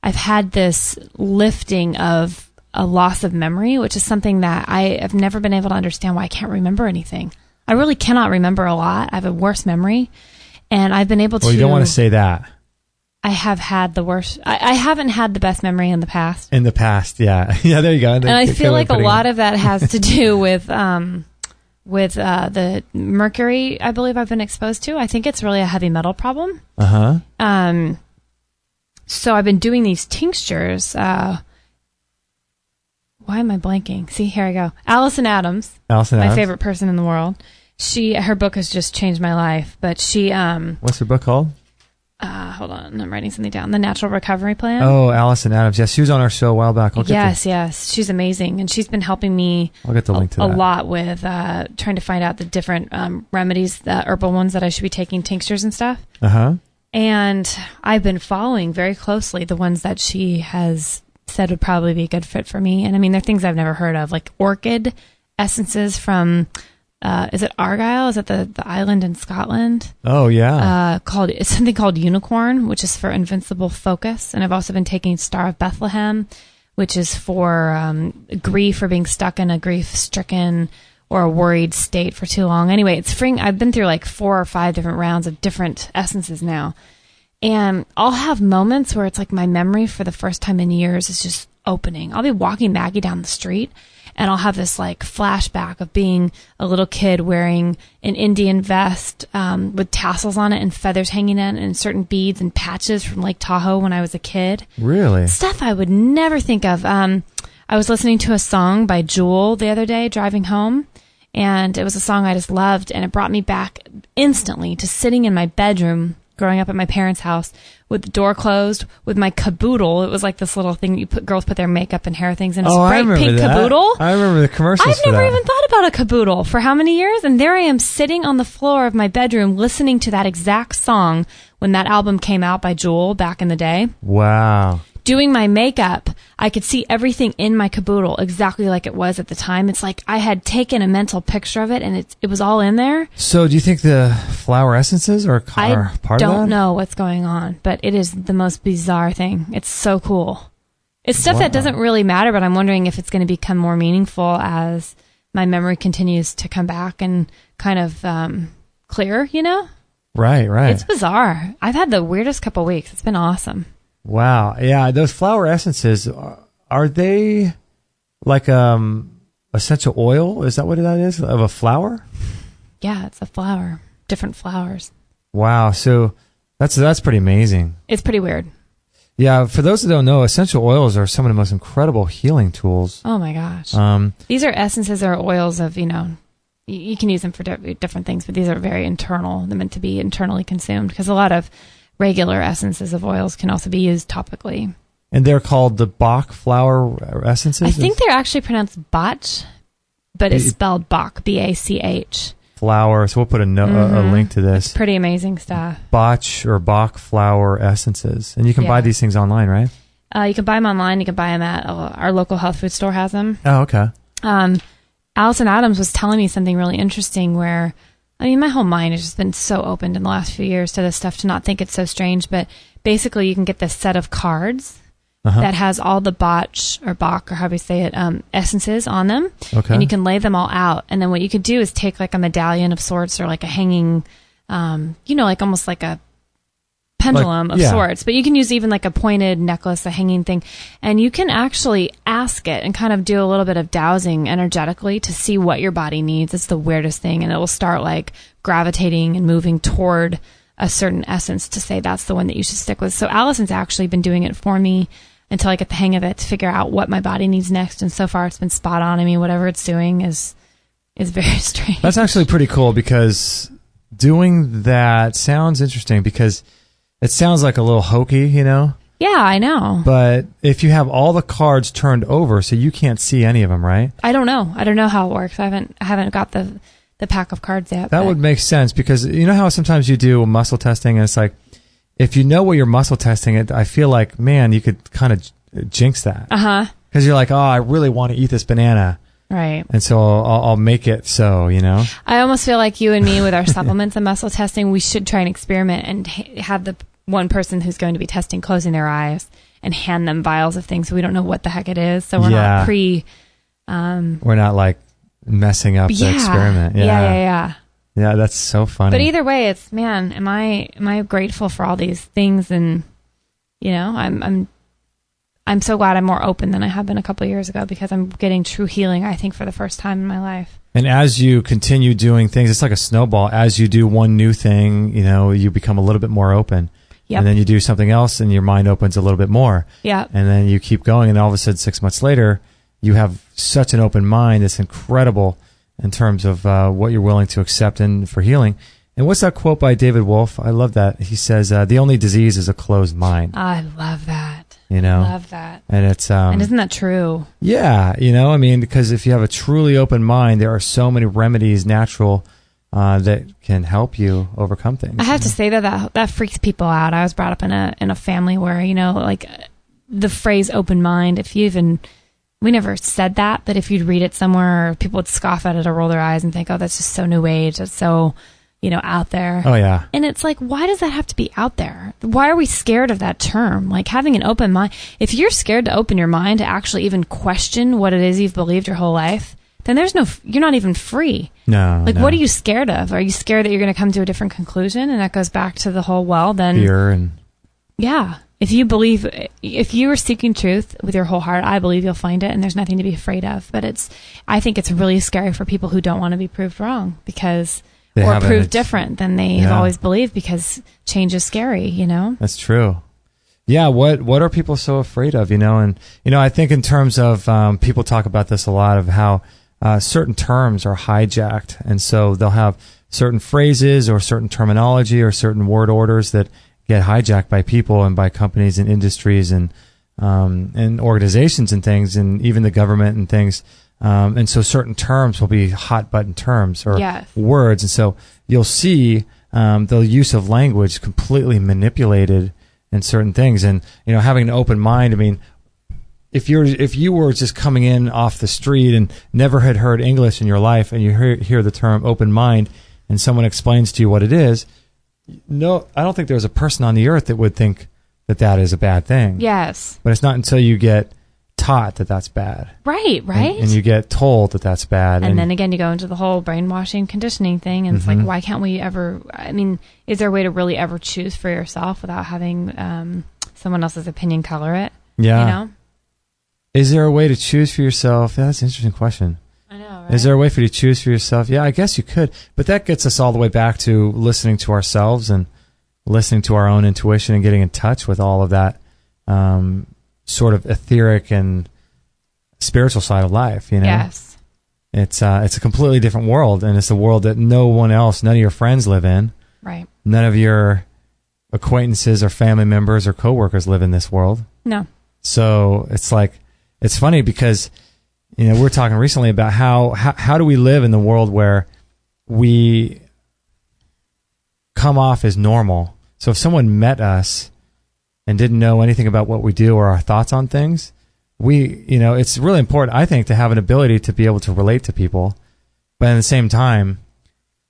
I've had this lifting of a loss of memory, which is something that I have never been able to understand why I can't remember anything. I really cannot remember a lot. I have a worse memory, and I've been able to... Well, you don't want to say that. I have had the worst... I haven't had the best memory in the past. In the past, yeah. Yeah, there you go. And I feel like a lot of that has to do with the mercury, I believe I've been exposed to. I think it's really a heavy metal problem. Uh-huh. So I've been doing these tinctures... why am I blanking? See, here I go. Allison Adams. My favorite person in the world. Her book has just changed my life, but she... What's her book called? Hold on, I'm writing something down. The Natural Recovery Plan. Oh, Allison Adams. Yes, she was on our show a while back. Yes. She's amazing, and she's been helping me I'll get the link to a that. lot with trying to find out the different remedies, the herbal ones that I should be taking, tinctures and stuff. Uh-huh. And I've been following very closely the ones that she has said would probably be a good fit for me. And they're things I've never heard of, like orchid essences from, is it Argyll? Is it the island in Scotland? Oh, yeah. It's something called Unicorn, which is for invincible focus. And I've also been taking Star of Bethlehem, which is for grief or being stuck in a grief-stricken or a worried state for too long. Anyway, it's freeing. I've been through like 4 or 5 different rounds of different essences now. And I'll have moments where it's like my memory for the first time in years is just opening. I'll be walking Maggie down the street and I'll have this like flashback of being a little kid wearing an Indian vest with tassels on it and feathers hanging in and certain beads and patches from Lake Tahoe when I was a kid. Really? Stuff I would never think of. I was listening to a song by Jewel the other day driving home, and it was a song I just loved, and it brought me back instantly to sitting in my bedroom growing up at my parents' house with the door closed, with my caboodle. It was like this little thing girls put their makeup and hair things in, a bright pink caboodle. I remember the commercials. I've never even thought about a caboodle for how many years, and there I am sitting on the floor of my bedroom listening to that exact song when that album came out by Jewel back in the day. Wow. Doing my makeup, I could see everything in my caboodle exactly like it was at the time. It's like I had taken a mental picture of it, and it was all in there. So do you think the flower essences are part of that? I don't know what's going on, but it is the most bizarre thing. It's so cool. It's stuff that doesn't really matter, but I'm wondering if it's going to become more meaningful as my memory continues to come back and kind of clear, you know? Right. It's bizarre. I've had the weirdest couple weeks. It's been awesome. Wow. Yeah, those flower essences, are they like essential oil? Is that what that is? Of a flower? Yeah, it's a flower. Different flowers. Wow. So that's pretty amazing. It's pretty weird. Yeah, for those that don't know, essential oils are some of the most incredible healing tools. Oh my gosh. These are essences or oils of, you can use them for different things, but these are very internal. They're meant to be internally consumed, because a lot of regular essences of oils can also be used topically. And they're called the Bach flower essences? I think they're actually pronounced Bach, but it's spelled Bach, B-A-C-H. Flower. So we'll put a link to this. It's pretty amazing stuff. Bach flower essences. And you can buy these things online, right? You can buy them online. You can buy them at our local health food store has them. Oh, okay. Allison Adams was telling me something really interesting where, my whole mind has just been so opened in the last few years to this stuff to not think it's so strange. But basically, you can get this set of cards that has all the Bach or however you say it, essences on them. Okay. And you can lay them all out. And then what you could do is take like a medallion of sorts or like a hanging, like almost like a pendulum of sorts. But you can use even like a pointed necklace, a hanging thing. And you can actually ask it and kind of do a little bit of dowsing energetically to see what your body needs. It's the weirdest thing. And it will start like gravitating and moving toward a certain essence to say that's the one that you should stick with. So Allison's actually been doing it for me until I get the hang of it to figure out what my body needs next. And so far it's been spot on. Whatever it's doing is very strange. That's actually pretty cool, because doing that sounds interesting, because it sounds like a little hokey, Yeah, I know. But if you have all the cards turned over, so you can't see any of them, right? I don't know. I don't know how it works. I haven't got the pack of cards yet. That would make sense, because you know how sometimes you do muscle testing and it's like, if you know what you're muscle testing, I feel like, man, you could kind of jinx that. Because you're like, oh, I really want to eat this banana. Right. And so I'll make it so, I almost feel like you and me with our supplements and muscle testing, we should try an experiment and have the one person who's going to be testing closing their eyes and hand them vials of things so we don't know what the heck it is. So we're not we're not like messing up the experiment. Yeah. Yeah, that's so funny. But either way, it's, man, am I grateful for all these things, and I'm so glad I'm more open than I have been a couple of years ago, because I'm getting true healing, I think, for the first time in my life. And as you continue doing things, it's like a snowball. As you do one new thing, you become a little bit more open. Yep. And then you do something else and your mind opens a little bit more. Yeah. And then you keep going, and all of a sudden 6 months later, you have such an open mind. It's incredible in terms of what you're willing to accept and for healing. And what's that quote by David Wolfe? I love that. He says, the only disease is a closed mind. I love that. I love that. And it's and isn't that true? Yeah, because if you have a truly open mind, there are so many remedies, natural, that can help you overcome things. I have to say that freaks people out. I was brought up in a family where, like the phrase open mind, we never said that, but if you'd read it somewhere, people would scoff at it or roll their eyes and think, oh, that's just so new age. That's so, out there. Oh, yeah. And it's like, why does that have to be out there? Why are we scared of that term? Like, having an open mind. If you're scared to open your mind to actually even question what it is you've believed your whole life, then you're not even free. No. Like, what are you scared of? Are you scared that you're going to come to a different conclusion? And that goes back to the whole, then fear and... Yeah. If you are seeking truth with your whole heart, I believe you'll find it, and there's nothing to be afraid of. But I think it's really scary for people who don't want to be proved wrong or proved different than they have always believed, because change is scary, That's true. Yeah, what are people so afraid of, And, I think in terms of, people talk about this a lot, of how certain terms are hijacked. And so they'll have certain phrases or certain terminology or certain word orders that get hijacked by people and by companies and industries and organizations and things, and even the government and things. And so certain terms will be hot button terms or words. And so you'll see the use of language completely manipulated in certain things. And, having an open mind, I mean, if you were just coming in off the street and never had heard English in your life, and you hear the term open mind and someone explains to you what it is, no, I don't think there's a person on the earth that would think that is a bad thing. Yes. But it's not until you get taught that that's bad. Right. And you get told that that's bad. And then again, you go into the whole brainwashing, conditioning thing, and it's like, why can't we ever, is there a way to really ever choose for yourself without having someone else's opinion color it? Yeah. Is there a way to choose for yourself? Yeah, that's an interesting question. I know, right? Is there a way for you to choose for yourself? Yeah, I guess you could. But that gets us all the way back to listening to ourselves and listening to our own intuition and getting in touch with all of that sort of etheric and spiritual side of life, Yes. It's a completely different world, and it's a world that none of your friends live in. Right. None of your acquaintances or family members or coworkers live in this world. No. So it's funny because, we're talking recently about how do we live in the world where we come off as normal. So if someone met us and didn't know anything about what we do or our thoughts on things, it's really important, I think, to have an ability to be able to relate to people. But at the same time,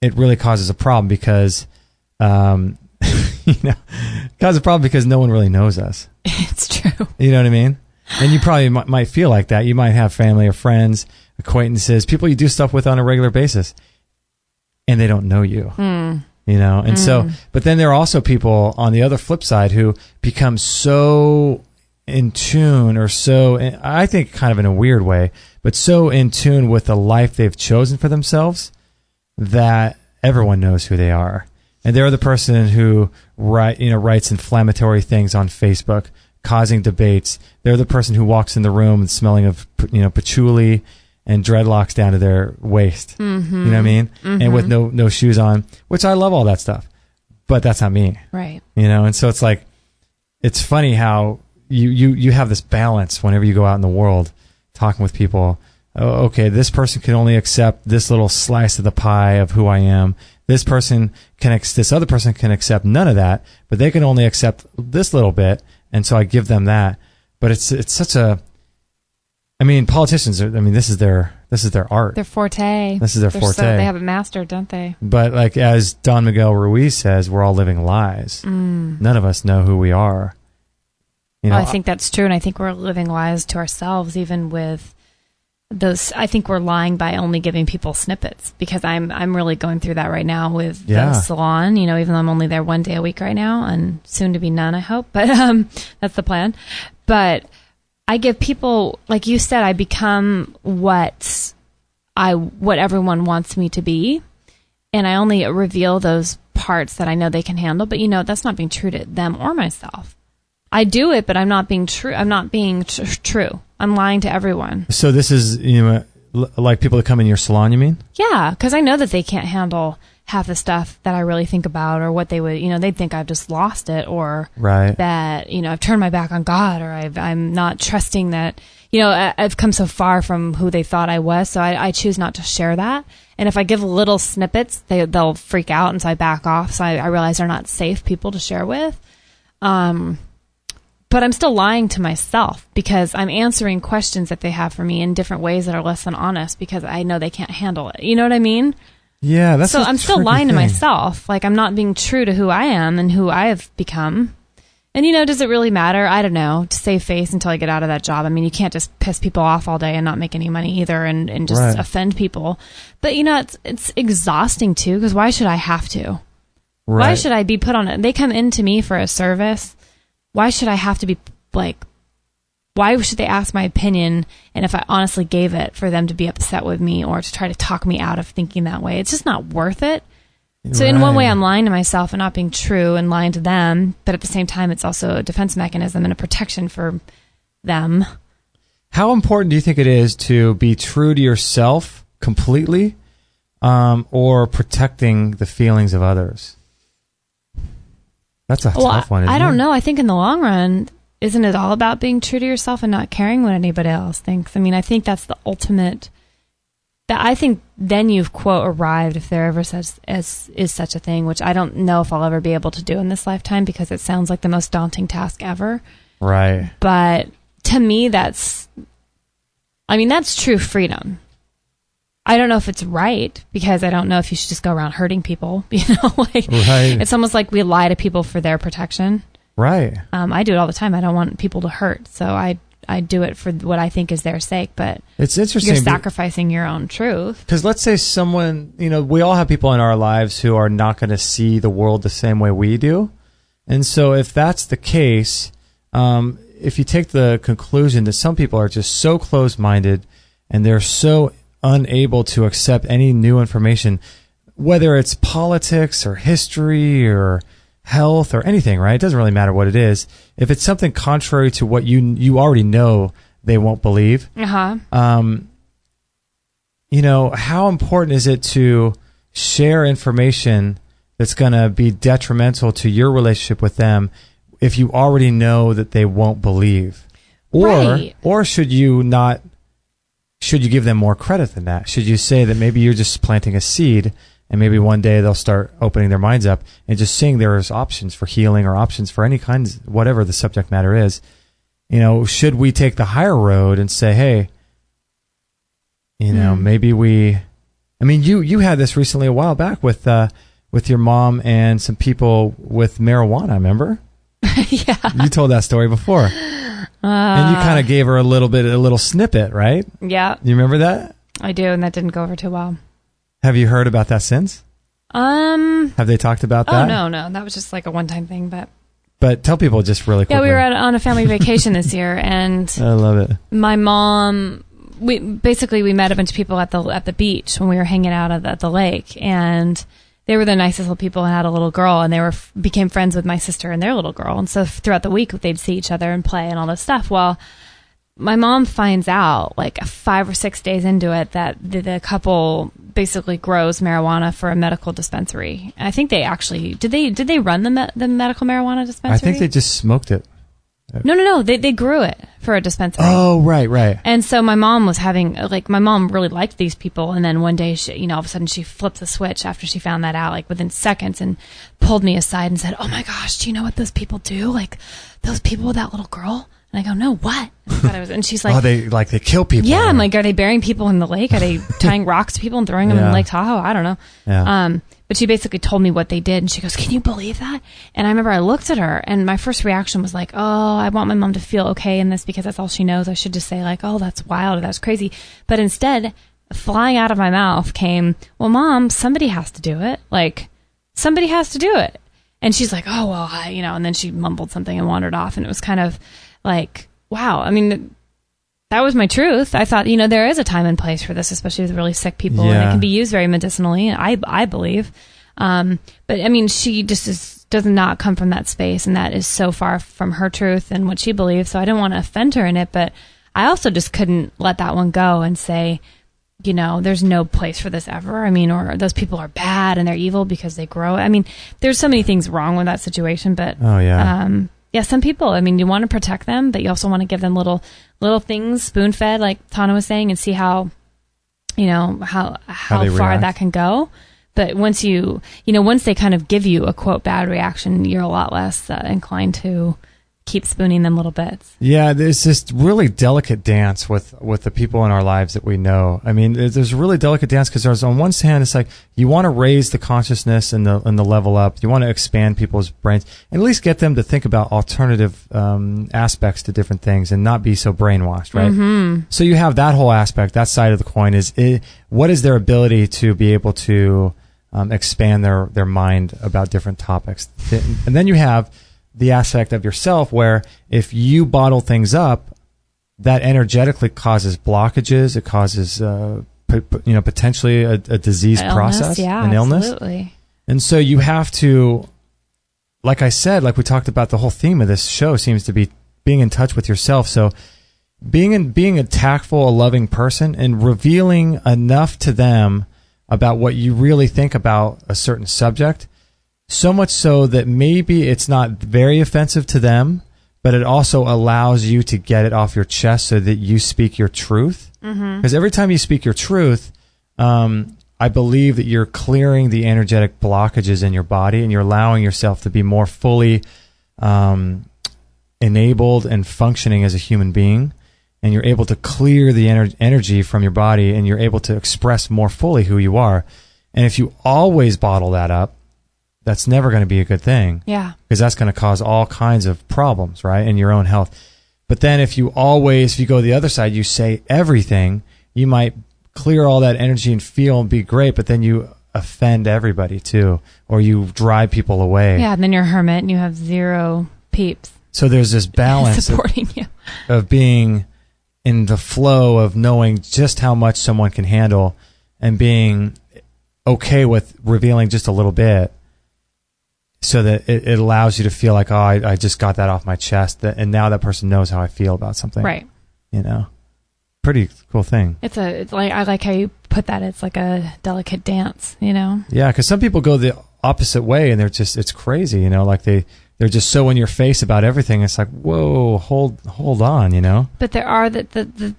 it really causes a problem because, causes a problem because no one really knows us. It's true. You know what I mean? And you probably might feel like that. You might have family or friends, acquaintances, people you do stuff with on a regular basis, and they don't know you. And so, but then there are also people on the other flip side who become so in tune, or so, I think kind of in a weird way, but so in tune with the life they've chosen for themselves that everyone knows who they are. And they're the person who writes inflammatory things on Facebook, causing debates. They're the person who walks in the room smelling of patchouli and dreadlocks down to their waist. You know what I mean? And with no shoes on, which I love all that stuff, but that's not me. Right. And so it's like, it's funny how you have this balance whenever you go out in the world talking with people. Oh, okay, this person can only accept this little slice of the pie of who I am. This other person can accept none of that, but they can only accept this little bit, and so I give them that. But it's such a, politicians are, this is their art. Their forte. This is their forte. They have it mastered, don't they? But like as Don Miguel Ruiz says, we're all living lies. None of us know who we are. I think that's true, and I think we're living lies to ourselves, even with those. I think we're lying by only giving people snippets, because I'm really going through that right now with the salon. Even though I'm only there one day a week right now, and soon to be none, I hope. But that's the plan. But I give people, like you said, I become what everyone wants me to be, and I only reveal those parts that I know they can handle. But that's not being true to them or myself. I do it, but I'm not being true. I'm not being true. I'm lying to everyone. So this is, like people that come in your salon, you mean? Yeah, because I know that they can't handle half the stuff that I really think about, or what they would, they'd think I've just lost it, or that, I've turned my back on God, or I'm not trusting that, I've come so far from who they thought I was. So I choose not to share that. And if I give little snippets, they'll freak out, and so I back off. So I realize they're not safe people to share with. But I'm still lying to myself, because I'm answering questions that they have for me in different ways that are less than honest, because I know they can't handle it. You know what I mean? Yeah, that's so I'm still lying to myself. Like, I'm not being true to who I am and who I have become. And, does it really matter? I don't know, to save face until I get out of that job. I mean, you can't just piss people off all day and not make any money either and just offend people. But, it's exhausting too, because why should I have to? Right. Why should I be put on it? They come into me for a service. Why should I have to be like, why should they ask my opinion? And if I honestly gave it, for them to be upset with me or to try to talk me out of thinking that way, it's just not worth it. So in one way, I'm lying to myself and not being true and lying to them. But at the same time, it's also a defense mechanism and a protection for them. How important do you think it is to be true to yourself completely, or protecting the feelings of others? That's a tough one, isn't it? I don't know. I think in the long run, isn't it all about being true to yourself and not caring what anybody else thinks? I mean, I think that's the ultimate... I think then you've, quote, arrived, if there ever is such a thing, which I don't know if I'll ever be able to do in this lifetime, because it sounds like the most daunting task ever. Right. But to me, that's true freedom. I don't know if it's right, because I don't know if you should just go around hurting people. Right. It's almost like we lie to people for their protection. Right. I do it all the time. I don't want people to hurt, so I do it for what I think is their sake, but it's interesting. You're sacrificing your own truth. Because let's say someone, we all have people in our lives who are not going to see the world the same way we do. And so if that's the case, if you take the conclusion that some people are just so closed-minded and they're so unable to accept any new information, whether it's politics or history or health or anything, right? It doesn't really matter what it is. If it's something contrary to what you already know, they won't believe. How important is it to share information that's going to be detrimental to your relationship with them if you already know that they won't believe? Or should you give them more credit than that? Should you say that maybe you're just planting a seed, and maybe one day they'll start opening their minds up and just seeing there's options for healing or options for any kind, whatever the subject matter is? Should we take the higher road and say, hey, maybe you had this recently a while back with your mom and some people with marijuana, remember? Yeah. You told that story before. And you kind of gave her a little snippet, right? Yeah. You remember that? I do, and that didn't go over too well. Have you heard about that since? Have they talked about that? Oh, no. That was just like a one-time thing, But tell people just really quickly. Yeah, we were on a family vacation this year, and I love it. My mom, we met a bunch of people at the beach when we were hanging out at the lake, and they were the nicest little people and had a little girl, and they became friends with my sister and their little girl. And so throughout the week, they'd see each other and play and all this stuff. Well, my mom finds out like 5 or 6 days into it that the couple basically grows marijuana for a medical dispensary. I think they actually did they run the medical marijuana dispensary? I think they just smoked it. No. They grew it for a dispensary. Oh, right. And so my mom was my mom really liked these people. And then one day, she, all of a sudden she flipped the switch after she found that out, like within seconds, and pulled me aside and said, "Oh my gosh, do you know what those people do? Like those people with that little girl?" And I go, "No, what?" And she's like, "Oh, they kill people." Yeah, I'm like, "Are they burying people in the lake? Are they tying rocks to people and throwing them in Lake Tahoe? I don't know." Yeah. But she basically told me what they did, and she goes, "Can you believe that?" And I remember I looked at her, and my first reaction was like, "Oh, I want my mom to feel okay in this because that's all she knows. I should just say like, oh, that's wild or that's crazy." But instead, flying out of my mouth came, "Well, Mom, somebody has to do it. Like, somebody has to do it." And she's like, "Oh, well, and then she mumbled something and wandered off, and it was kind of like, wow. I mean, that was my truth. I thought, there is a time and place for this, especially with really sick people, and it can be used very medicinally, I believe. But I mean, she just does not come from that space, and that is so far from her truth and what she believes. So I didn't want to offend her in it, but I also just couldn't let that one go and say, there's no place for this ever. I mean, or those people are bad and they're evil because they grow. I mean, there's so many things wrong with that situation, but yeah, some people, I mean, you want to protect them, but you also want to give them little things, spoon-fed, like Tana was saying, and see how far react. that can go. But once once they kind of give you a quote bad reaction, you're a lot less inclined to keep spooning them little bits. Yeah, there's this really delicate dance with the people in our lives that we know. I mean, there's a really delicate dance because there's on one hand, it's like you want to raise the consciousness and the level up. You want to expand people's brains and at least get them to think about alternative aspects to different things and not be so brainwashed, right? Mm-hmm. So you have that whole aspect, that side of the coin what is their ability to be able to expand their mind about different topics. And then you have the aspect of yourself where if you bottle things up, that energetically causes blockages. It causes, potentially a disease process, an illness. Absolutely. And so you have to, like I said, like we talked about, the whole theme of this show seems to be being in touch with yourself. So being a tactful, a loving person and revealing enough to them about what you really think about a certain subject, so much so that maybe it's not very offensive to them, but it also allows you to get it off your chest so that you speak your truth. Because every time you speak your truth, I believe that you're clearing the energetic blockages in your body and you're allowing yourself to be more fully enabled and functioning as a human being. And you're able to clear the energy from your body and you're able to express more fully who you are. And if you always bottle that up, that's never going to be a good thing. Yeah. Because that's going to cause all kinds of problems, right, in your own health. But then if you go the other side, you say everything, you might clear all that energy and feel and be great, but then you offend everybody too, or you drive people away. Yeah, and then you're a hermit and you have zero peeps. So there's this balance supporting you of being in the flow of knowing just how much someone can handle and being okay with revealing just a little bit. So that it allows you to feel like, oh, I just got that off my chest, and now that person knows how I feel about something. Right. Pretty cool thing. It's like, I like how you put that. It's like a delicate dance, Yeah, because some people go the opposite way, and it's crazy, like they're just so in your face about everything. It's like, whoa, hold on, But there are the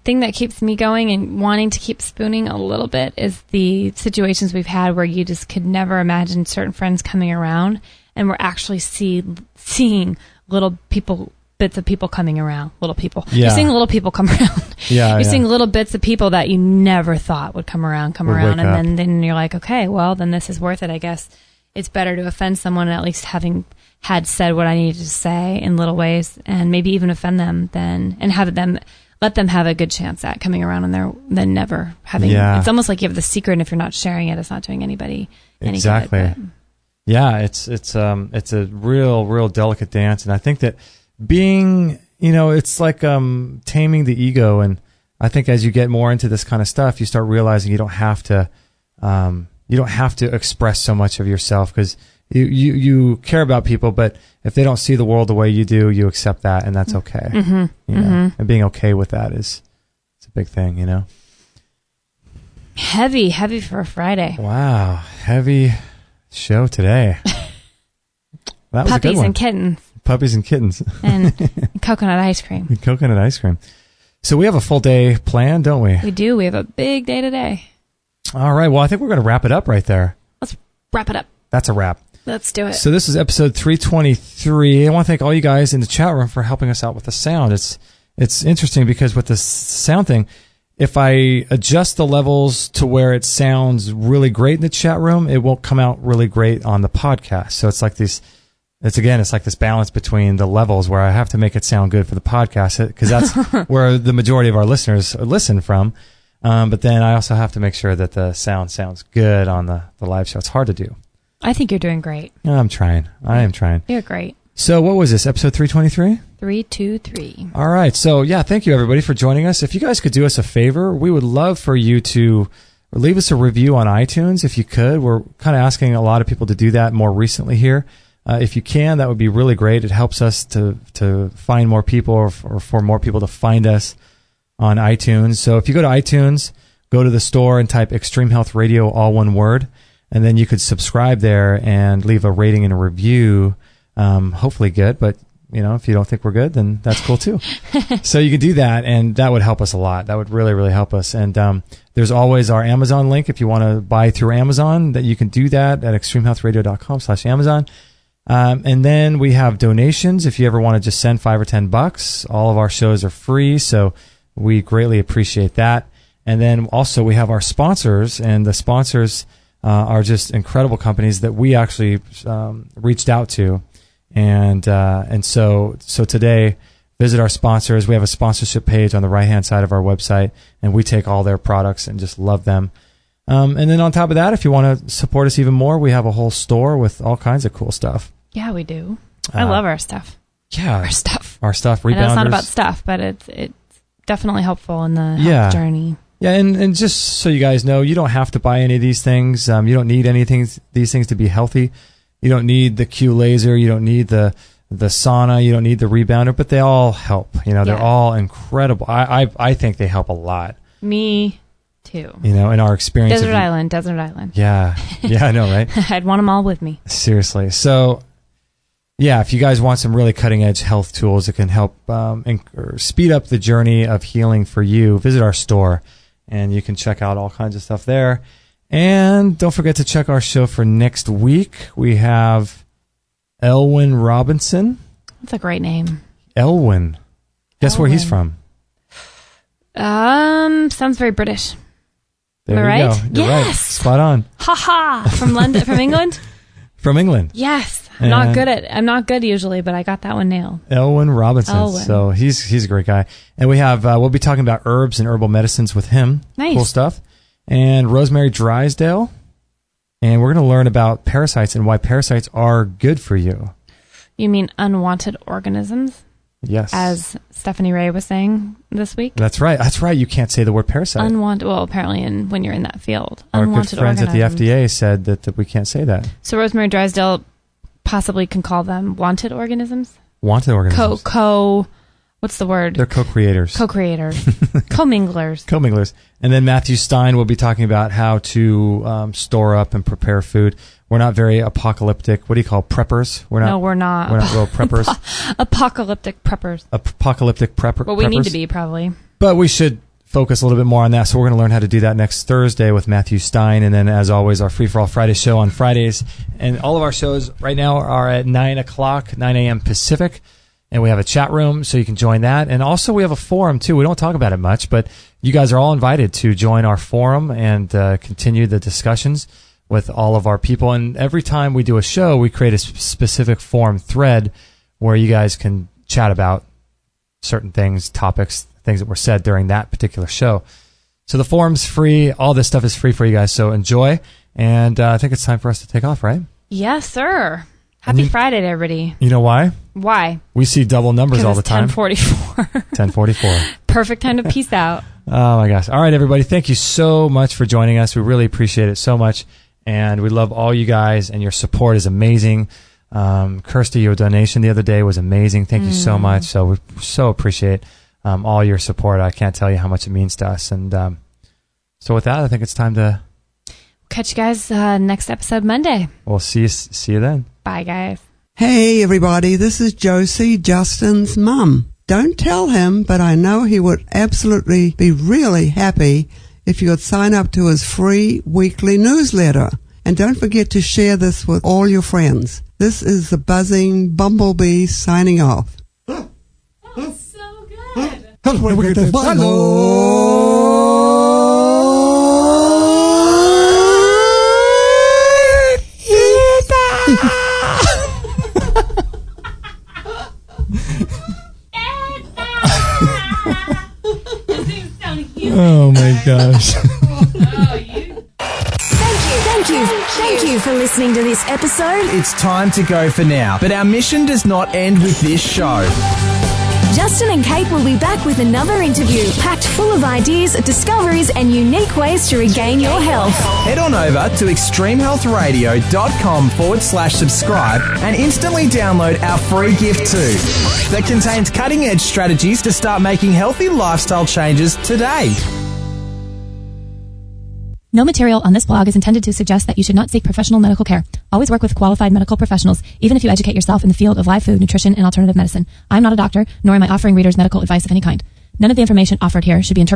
thing that keeps me going and wanting to keep spooning a little bit is the situations we've had where you just could never imagine certain friends coming around. And we're actually seeing little people, bits of people coming around. Little people. Yeah. You're seeing little people come around. Yeah, You're seeing little bits of people that you never thought would come around. And then you're like, okay, well, then this is worth it. I guess it's better to offend someone at least having had said what I needed to say in little ways and maybe even offend them and let them have a good chance at coming around than never having. Yeah. It's almost like you have the secret, and if you're not sharing it, it's not doing anybody any exactly. good. Yeah, it's a real delicate dance, and I think that being, it's like taming the ego, and I think as you get more into this kind of stuff, you start realizing you don't have to express so much of yourself because you care about people, but if they don't see the world the way you do, you accept that, and that's okay. And being okay with that it's a big thing, Heavy for a Friday. Wow, heavy show today. That was Puppies a good one. and kittens. Puppies and kittens. And coconut ice cream. Coconut ice cream. So we have a full day planned, don't we? We do. We have a big day today. All right. Well, I think we're going to wrap it up right there. Let's wrap it up. That's a wrap. Let's do it. So this is episode 323. I want to thank all you guys in the chat room for helping us out with the sound. It's interesting because with the sound thing, if I adjust the levels to where it sounds really great in the chat room, it won't come out really great on the podcast. So it's like this balance between the levels where I have to make it sound good for the podcast because that's where the majority of our listeners listen from. But then I also have to make sure that the sound sounds good on the live show. It's hard to do. I think you're doing great. I'm trying. I am trying. You're great. So what was this, episode 323? 323. All right. So, yeah, thank you, everybody, for joining us. If you guys could do us a favor, we would love for you to leave us a review on iTunes if you could. We're kind of asking a lot of people to do that more recently here. If you can, that would be really great. It helps us to find more people or for more people to find us on iTunes. So if you go to iTunes, go to the store and type Extreme Health Radio, all one word, and then you could subscribe there and leave a rating and a review. Hopefully good, but if you don't think we're good, then that's cool too. So you can do that, and that would help us a lot. That would really, really help us. And there's always our Amazon link if you want to buy through Amazon. That you can do that at extremehealthradio.com/Amazon. And then we have donations. If you ever want to just send $5 or $10, all of our shows are free, so we greatly appreciate that. And then also we have our sponsors, and the sponsors are just incredible companies that we actually reached out to. And so today, visit our sponsors. We have a sponsorship page on the right-hand side of our website, and we take all their products and just love them. And then on top of that, if you want to support us even more, we have a whole store with all kinds of cool stuff. Yeah, we do. I love our stuff. Yeah. Our stuff. Rebounders. I know it's not about stuff, but it's definitely helpful in the health journey. Yeah, and just so you guys know, you don't have to buy any of these things. You don't need these things to be healthy. You don't need the Q laser. You don't need the sauna. You don't need the rebounder, but they all help. They're all incredible. I think they help a lot. Me too. In our experience. Desert Island. Yeah, I know, right? I'd want them all with me. Seriously. So, yeah, if you guys want some really cutting-edge health tools that can help speed up the journey of healing for you, visit our store, and you can check out all kinds of stuff there. And don't forget to check our show for next week. We have Elwin Robinson. That's a great name. Elwin. Guess where he's from? Sounds very British. There Am I you right? go. You're right. Spot on. Ha ha! From London, from England. From England. Yes. I'm not good usually, but I got that one nailed. Elwin Robinson. So he's a great guy. And we have we'll be talking about herbs and herbal medicines with him. Nice. Cool stuff. And Rosemary Drysdale. And we're going to learn about parasites and why parasites are good for you. You mean unwanted organisms? Yes. As Stephanie Ray was saying this week. That's right. You can't say the word parasite. Unwanted. Well, apparently when you're in that field. Our unwanted good friends organisms. at the FDA said that we can't say that. So Rosemary Drysdale possibly can call them wanted organisms? Wanted organisms. What's the word? They're co-creators. Comminglers. And then Matthew Stein will be talking about how to store up and prepare food. We're not very apocalyptic. What do you call preppers? We're not real preppers. Apocalyptic preppers. Apocalyptic preppers. Well, we need to be probably. But we should focus a little bit more on that. So we're going to learn how to do that next Thursday with Matthew Stein. And then, as always, our Free For All Friday show on Fridays. And all of our shows right now are at 9 a.m. Pacific. And we have a chat room, so you can join that. And also we have a forum, too. We don't talk about it much, but you guys are all invited to join our forum and continue the discussions with all of our people. And every time we do a show, we create a specific forum thread where you guys can chat about certain things, topics, things that were said during that particular show. So the forum's free. All this stuff is free for you guys, so enjoy. And I think it's time for us to take off, right? Yes, sir. Happy Friday to everybody. You know why? Why? We see double numbers all the time. 10:44. 10:44. Perfect time to peace out. Oh, my gosh. All right, everybody. Thank you so much for joining us. We really appreciate it so much. And we love all you guys, and your support is amazing. Kirsty, your donation the other day was amazing. Thank you so much. So we so appreciate all your support. I can't tell you how much it means to us. And so with that, I think it's time to catch you guys next episode Monday. We'll see you then. Bye, guys. Hey, everybody. This is Josie, Justin's mum. Don't tell him, but I know he would absolutely be really happy if you would sign up to his free weekly newsletter. And don't forget to share this with all your friends. This is the buzzing bumblebee signing off. That was so good. Oh my gosh. Thank you for listening to this episode. It's time to go for now, but our mission does not end with this show. Justin and Kate will be back with another interview packed full of ideas, discoveries, and unique ways to regain your health. Head on over to extremehealthradio.com/subscribe and instantly download our free gift too that contains cutting-edge strategies to start making healthy lifestyle changes today. No material on this blog is intended to suggest that you should not seek professional medical care. Always work with qualified medical professionals, even if you educate yourself in the field of live food, nutrition, and alternative medicine. I'm not a doctor, nor am I offering readers medical advice of any kind. None of the information offered here should be interpreted